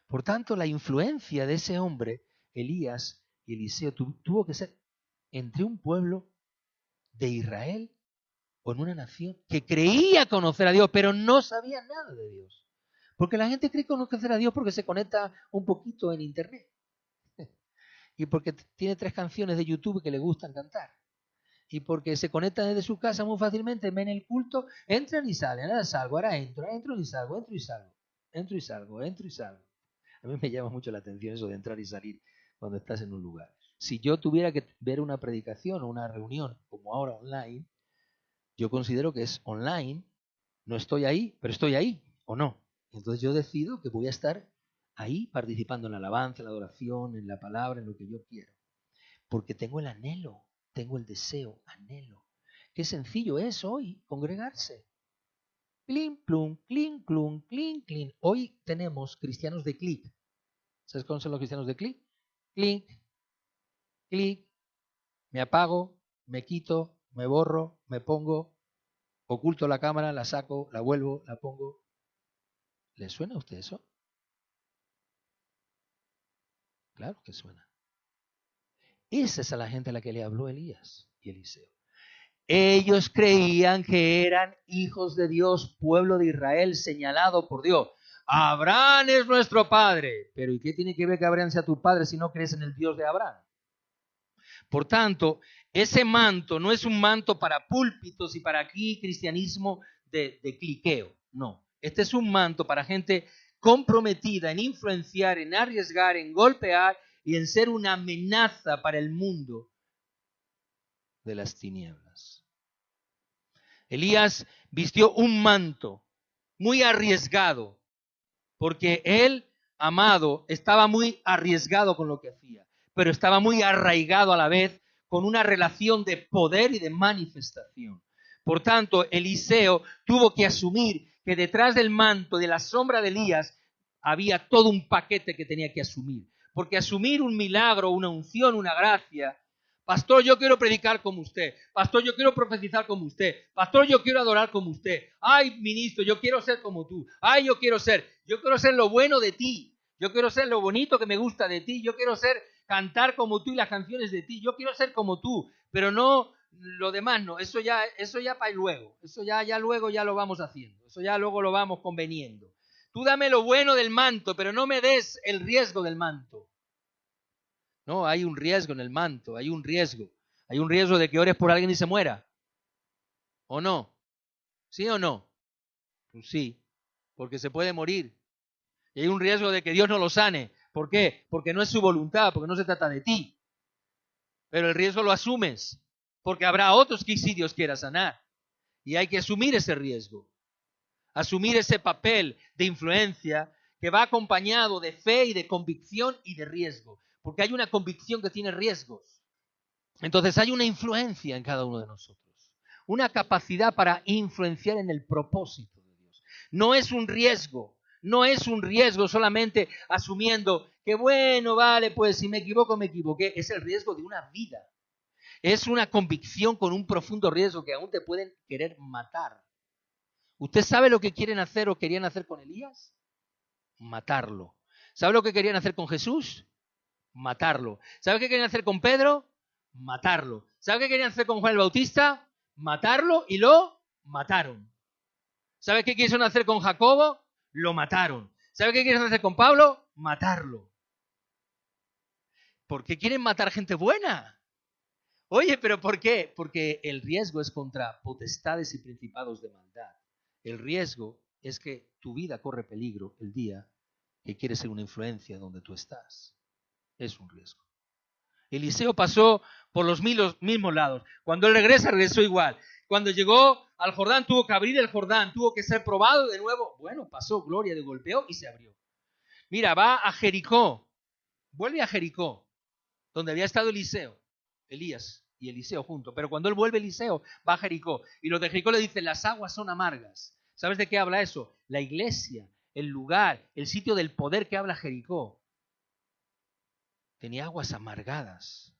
Por tanto, la influencia de ese hombre, Elías y Eliseo, tuvo que ser entre un pueblo de Israel o en una nación que creía conocer a Dios, pero no sabía nada de Dios. Porque la gente cree conocer a Dios porque se conecta un poquito en internet. Y porque tiene 3 canciones de YouTube que le gustan cantar. Y porque se conectan desde su casa muy fácilmente, ven el culto, entran y salen, ahora salgo, ahora entro y salgo, entro y salgo, entro y salgo, entro y salgo. A mí me llama mucho la atención eso de entrar y salir cuando estás en un lugar. Si yo tuviera que ver una predicación o una reunión, como ahora online, Yo considero que es online, no estoy ahí, pero estoy ahí, ¿o no? Entonces yo decido que voy a estar ahí participando en la alabanza, en la adoración, en la palabra, en lo que yo quiero. Porque tengo el anhelo, tengo el deseo, anhelo. Qué sencillo es hoy congregarse. Clean, plum, clean, plum, clean, clean. Hoy tenemos cristianos de clic. ¿Sabes cómo son los cristianos de clic? Clic, clic, me apago, me quito, me borro, me pongo, oculto la cámara, la saco, la vuelvo, la pongo. ¿Le suena a usted eso? Claro que suena. Esa es a la gente a la que le habló Elías y Eliseo. Ellos creían que eran hijos de Dios, pueblo de Israel, señalado por Dios. Abraham es nuestro padre. Pero ¿y qué tiene que ver que Abraham sea tu padre si no crees en el Dios de Abraham? Por tanto, ese manto no es un manto para púlpitos y para aquí cristianismo de cliqueo. No, este es un manto para gente comprometida en influenciar, en arriesgar, en golpear y en ser una amenaza para el mundo de las tinieblas. Elías vistió un manto muy arriesgado, porque él, amado, estaba muy arriesgado con lo que hacía, pero estaba muy arraigado a la vez con una relación de poder y de manifestación. Por tanto, Eliseo tuvo que asumir que detrás del manto, de la sombra de Elías, había todo un paquete que tenía que asumir. Porque asumir un milagro, una unción, una gracia, pastor, yo quiero predicar como usted. Pastor, yo quiero profetizar como usted. Pastor, yo quiero adorar como usted. Ay, ministro, yo quiero ser como tú. Ay, yo quiero ser lo bueno de ti. Yo quiero ser lo bonito que me gusta de ti. Yo quiero cantar como tú y las canciones de ti. Yo quiero ser como tú, pero no lo demás no. Eso ya para luego. Eso ya luego ya lo vamos haciendo. Eso ya luego lo vamos conveniendo. Tú dame lo bueno del manto, pero no me des el riesgo del manto. No, hay un riesgo en el manto, hay un riesgo. Hay un riesgo de que ores por alguien y se muera. ¿O no? ¿Sí o no? Pues sí, porque se puede morir. Y hay un riesgo de que Dios no lo sane. ¿Por qué? Porque no es su voluntad, porque no se trata de ti. Pero el riesgo lo asumes, porque habrá otros que sí Dios quiera sanar. Y hay que asumir ese riesgo. Asumir ese papel de influencia que va acompañado de fe y de convicción y de riesgo. Porque hay una convicción que tiene riesgos. Entonces hay una influencia en cada uno de nosotros, una capacidad para influenciar en el propósito de Dios. No es un riesgo solamente asumiendo que bueno, vale, pues si me equivoco, me equivoqué. Es el riesgo de una vida. Es una convicción con un profundo riesgo que aún te pueden querer matar. ¿Usted sabe lo que quieren hacer o querían hacer con Elías? Matarlo. ¿Sabe lo que querían hacer con Jesús? Matarlo. ¿Sabe qué querían hacer con Pedro? Matarlo. ¿Sabe qué querían hacer con Juan el Bautista? Matarlo y lo mataron. ¿Sabe qué quisieron hacer con Jacobo? Lo mataron. ¿Sabe qué quisieron hacer con Pablo? Matarlo. ¿Por qué quieren matar gente buena? Oye, ¿pero por qué? Porque el riesgo es contra potestades y principados de maldad. El riesgo es que tu vida corre peligro el día que quieres ser una influencia donde tú estás. Es un riesgo. Eliseo pasó por los mismos lados. Cuando él regresó igual. Cuando llegó al Jordán, tuvo que abrir el Jordán, tuvo que ser probado de nuevo. Bueno, pasó, gloria, de golpeó y se abrió. Mira, va a Jericó, vuelve a Jericó, donde había estado Elías y Eliseo juntos. Pero cuando él vuelve Eliseo, va a Jericó. Y los de Jericó le dicen, las aguas son amargas. ¿Sabes de qué habla eso? La iglesia, el lugar, el sitio del poder que habla Jericó. Tenía aguas amargadas.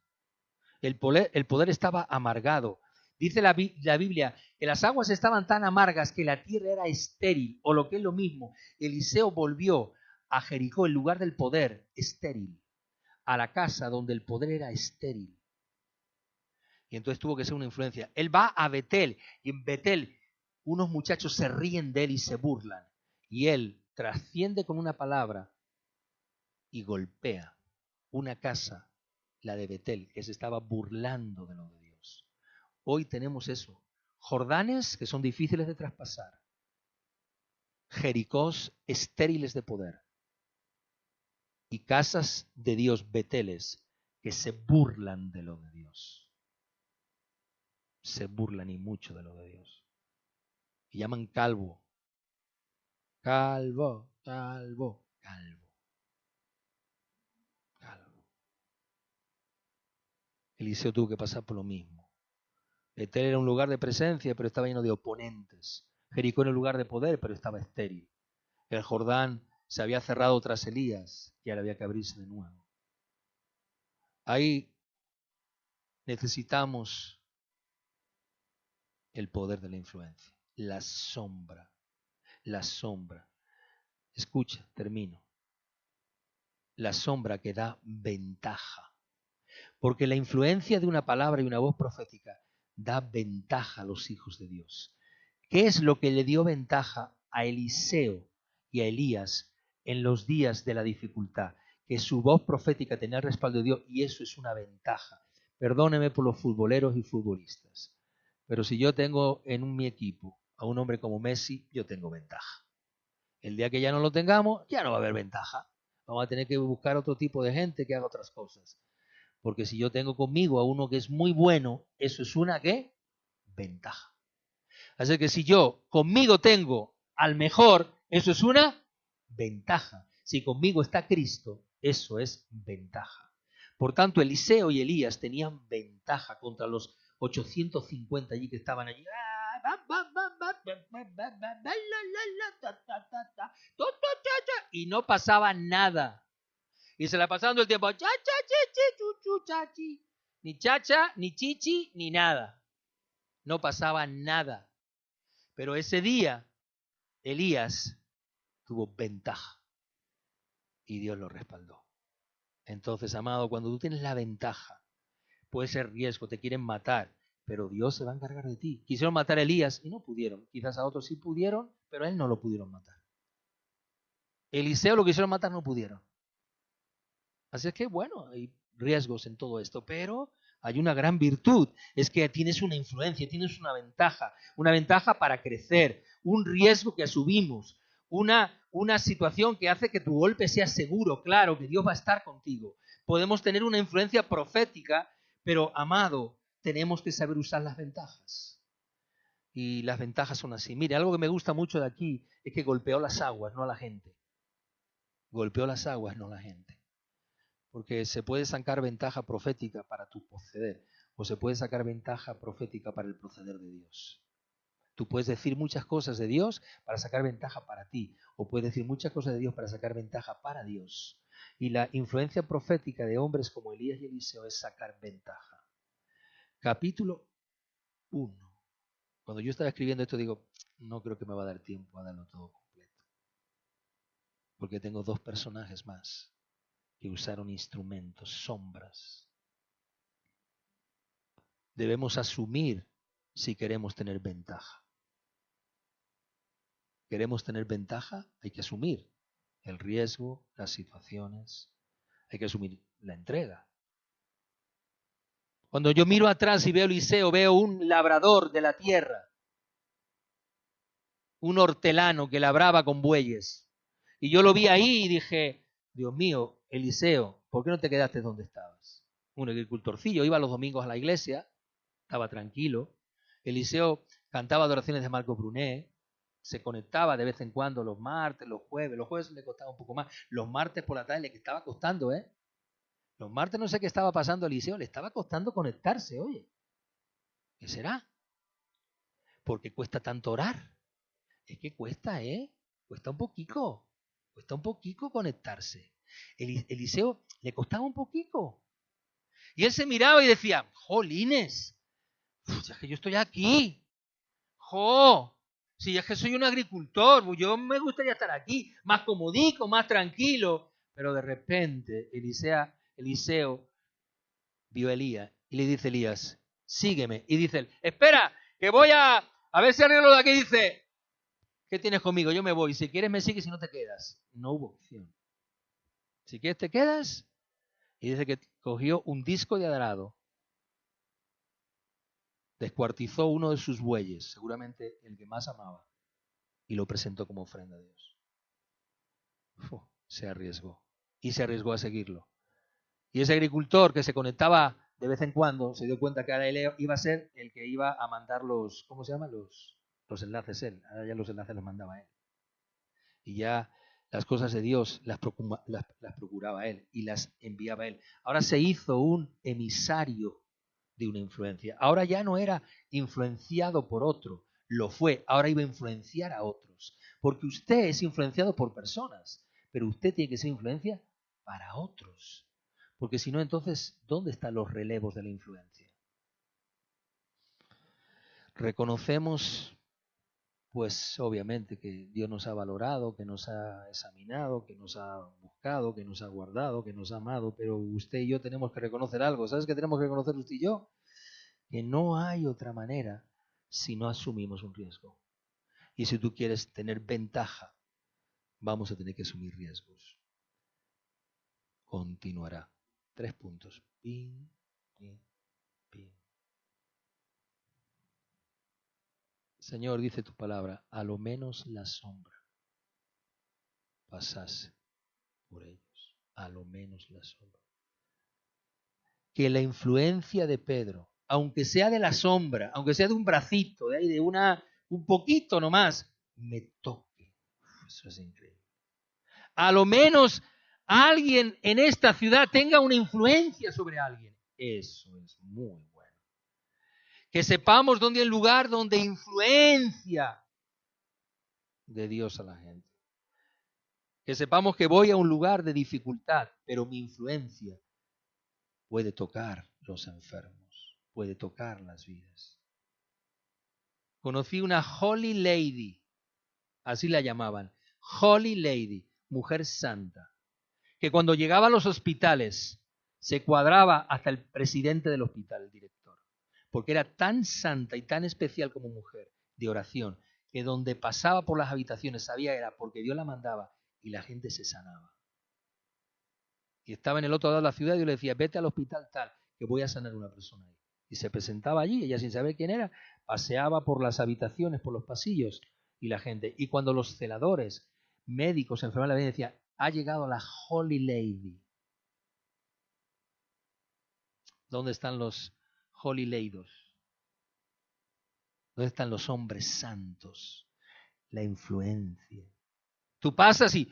El poder estaba amargado. Dice la Biblia que las aguas estaban tan amargas que la tierra era estéril, o lo que es lo mismo, Eliseo volvió a Jericó, el lugar del poder, estéril, a la casa donde el poder era estéril. Y entonces tuvo que ser una influencia. Él va a Betel, y en Betel unos muchachos se ríen de él y se burlan. Y él trasciende con una palabra y golpea una casa, la de Betel, que se estaba burlando de lo de Dios. Hoy tenemos eso. Jordanes que son difíciles de traspasar. Jericós estériles de poder. Y casas de Dios, Beteles, que se burlan de lo de Dios. se burlan y mucho de lo de Dios. Y llaman calvo. Calvo, calvo, calvo, calvo. Eliseo tuvo que pasar por lo mismo. Betel era un lugar de presencia, pero estaba lleno de oponentes. Jericó era un lugar de poder, pero estaba estéril. El Jordán se había cerrado tras Elías y ahora había que abrirse de nuevo. Ahí necesitamos el poder de la influencia, la sombra, la sombra. Escucha, termino. La sombra que da ventaja. Porque la influencia de una palabra y una voz profética da ventaja a los hijos de Dios. ¿Qué es lo que le dio ventaja a Eliseo y a Elías en los días de la dificultad? Que su voz profética tenía el respaldo de Dios, y eso es una ventaja. Perdóneme por los futboleros y futbolistas, pero si yo tengo en mi equipo a un hombre como Messi, yo tengo ventaja. El día que ya no lo tengamos, ya no va a haber ventaja. Vamos a tener que buscar otro tipo de gente que haga otras cosas. Porque si yo tengo conmigo a uno que es muy bueno, eso es una ¿qué? Ventaja. Así que si yo conmigo tengo al mejor, eso es una ventaja. Si conmigo está Cristo, eso es ventaja. Por tanto, Eliseo y Elías tenían ventaja contra los 850 allí que estaban allí. Y no pasaba nada. Y se la pasaban todo el tiempo. Ni chacha, ni chichi, ni nada. No pasaba nada. Pero ese día, Elías tuvo ventaja. Y Dios lo respaldó. Entonces, amado, cuando tú tienes la ventaja, puede ser riesgo, te quieren matar, pero Dios se va a encargar de ti. Quisieron matar a Elías y no pudieron. Quizás a otros sí pudieron, pero a él no lo pudieron matar. Eliseo lo quisieron matar, no pudieron. Así es que, bueno, hay riesgos en todo esto, pero hay una gran virtud, es que tienes una influencia, tienes una ventaja para crecer, un riesgo que asumimos, una situación que hace que tu golpe sea seguro, claro, que Dios va a estar contigo. Podemos tener una influencia profética, pero, amado, tenemos que saber usar las ventajas. Y las ventajas son así. Mire, algo que me gusta mucho de aquí es que golpeó las aguas, no a la gente. Golpeó las aguas, no a la gente. Porque se puede sacar ventaja profética para tu proceder, o se puede sacar ventaja profética para el proceder de Dios. Tú puedes decir muchas cosas de Dios para sacar ventaja para ti, o puedes decir muchas cosas de Dios para sacar ventaja para Dios. Y la influencia profética de hombres como Elías y Eliseo es sacar ventaja. Capítulo 1. Cuando yo estaba escribiendo esto digo, no creo que me va a dar tiempo a darlo todo completo. Porque tengo 2 personajes más que usaron instrumentos, sombras. Debemos asumir si queremos tener ventaja. ¿Queremos tener ventaja? Hay que asumir el riesgo, las situaciones, hay que asumir la entrega. Cuando yo miro atrás y veo a Eliseo, veo un labrador de la tierra, un hortelano que labraba con bueyes. Y yo lo vi ahí y dije, Dios mío, Eliseo, ¿por qué no te quedaste donde estabas? Un agricultorcillo, iba los domingos a la iglesia, estaba tranquilo. Eliseo cantaba adoraciones de Marco Brunet, se conectaba de vez en cuando los martes, los jueves le costaba un poco más, los martes por la tarde le estaba costando, Los martes no sé qué estaba pasando a Eliseo, le estaba costando conectarse, oye. ¿Qué será? Porque cuesta tanto orar. Es que cuesta, cuesta un poquito conectarse. Eliseo le costaba un poquito. Y él se miraba y decía, jolines, ya es que yo estoy aquí. Si es que soy un agricultor, yo me gustaría estar aquí, más comodico, más tranquilo. Pero de repente Eliseo vio a Elías y le dice Elías, sígueme. Y dice él, espera, que voy a ver si arreglo de aquí. Dice, ¿qué tienes conmigo? Yo me voy. Si quieres me sigues, si no te quedas. No hubo opción. Si quieres te quedas. Y dice que cogió un disco de arado, descuartizó uno de sus bueyes, seguramente el que más amaba, y lo presentó como ofrenda a Dios. Se arriesgó. Y se arriesgó a seguirlo. Y ese agricultor que se conectaba de vez en cuando se dio cuenta que ahora él iba a ser el que iba a mandar los, ¿cómo se llaman? Los enlaces él. Ahora ya los enlaces los mandaba él. Y ya las cosas de Dios las procuraba él y las enviaba él. Ahora se hizo un emisario de una influencia. Ahora ya no era influenciado por otro, lo fue. Ahora iba a influenciar a otros. Porque usted es influenciado por personas, pero usted tiene que ser influencia para otros. Porque si no, entonces, ¿dónde están los relevos de la influencia? Reconocemos, pues obviamente, que Dios nos ha valorado, que nos ha examinado, que nos ha buscado, que nos ha guardado, que nos ha amado, pero usted y yo tenemos que reconocer algo. ¿Sabes qué tenemos que reconocer usted y yo? Que no hay otra manera si no asumimos un riesgo. Y si tú quieres tener ventaja, vamos a tener que asumir riesgos. Continuará. 3 puntos. Pin, pin, pin. Señor, dice tu palabra, a lo menos la sombra pasase por ellos. A lo menos la sombra. Que la influencia de Pedro, aunque sea de la sombra, aunque sea de un bracito, de ahí, de un poquito nomás, me toque. Eso es increíble. A lo menos alguien en esta ciudad tenga una influencia sobre alguien. Eso es muy bueno. Que sepamos dónde hay el lugar donde influencia de Dios a la gente. Que sepamos que voy a un lugar de dificultad, pero mi influencia puede tocar los enfermos, puede tocar las vidas. Conocí una Holy Lady, así la llamaban, Holy Lady, mujer santa, que cuando llegaba a los hospitales se cuadraba hasta el presidente del hospital, el director, porque era tan santa y tan especial como mujer de oración, que donde pasaba por las habitaciones sabía era porque Dios la mandaba y la gente se sanaba. Y estaba en el otro lado de la ciudad y yo le decía, vete al hospital tal, que voy a sanar a una persona ahí. Y se presentaba allí, ella sin saber quién era, paseaba por las habitaciones, por los pasillos, y la gente. Y cuando los celadores, médicos, enfermeras, la veían, decía, ha llegado la Holy Lady. ¿Dónde están los Holy Ladies? ¿Dónde están los hombres santos? La influencia. Tú pasas y...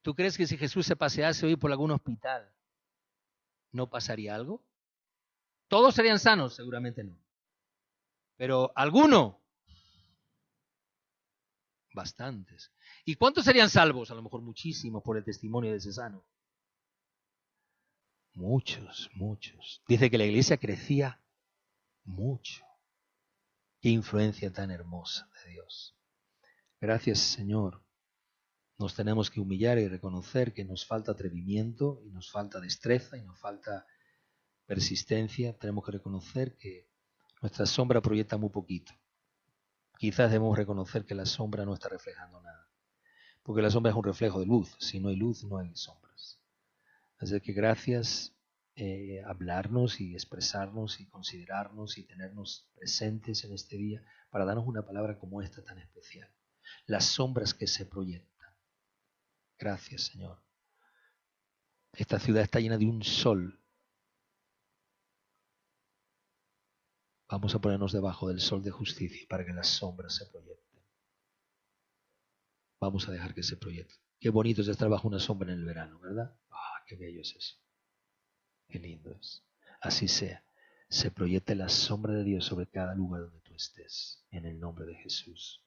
¿Tú crees que si Jesús se pasease hoy por algún hospital, no pasaría algo? ¿Todos serían sanos? Seguramente no. Pero alguno, bastantes. ¿Y cuántos serían salvos? A lo mejor muchísimos por el testimonio de ese sano. Muchos, muchos. Dice que la iglesia crecía mucho. Qué influencia tan hermosa de Dios. Gracias, Señor. Nos tenemos que humillar y reconocer que nos falta atrevimiento y nos falta destreza y nos falta persistencia. Tenemos que reconocer que nuestra sombra proyecta muy poquito. Quizás debemos reconocer que la sombra no está reflejando nada. Porque la sombra es un reflejo de luz. Si no hay luz, no hay sombras. Así que gracias hablarnos y expresarnos y considerarnos y tenernos presentes en este día para darnos una palabra como esta tan especial. Las sombras que se proyectan. Gracias, Señor. Esta ciudad está llena de un sol. Vamos a ponernos debajo del sol de justicia para que las sombras se proyecten. Vamos a dejar que se proyecten. Qué bonito es estar bajo una sombra en el verano, ¿verdad? ¡Ah, qué bello es eso! Qué lindo es. Así sea. Se proyecte la sombra de Dios sobre cada lugar donde tú estés. En el nombre de Jesús.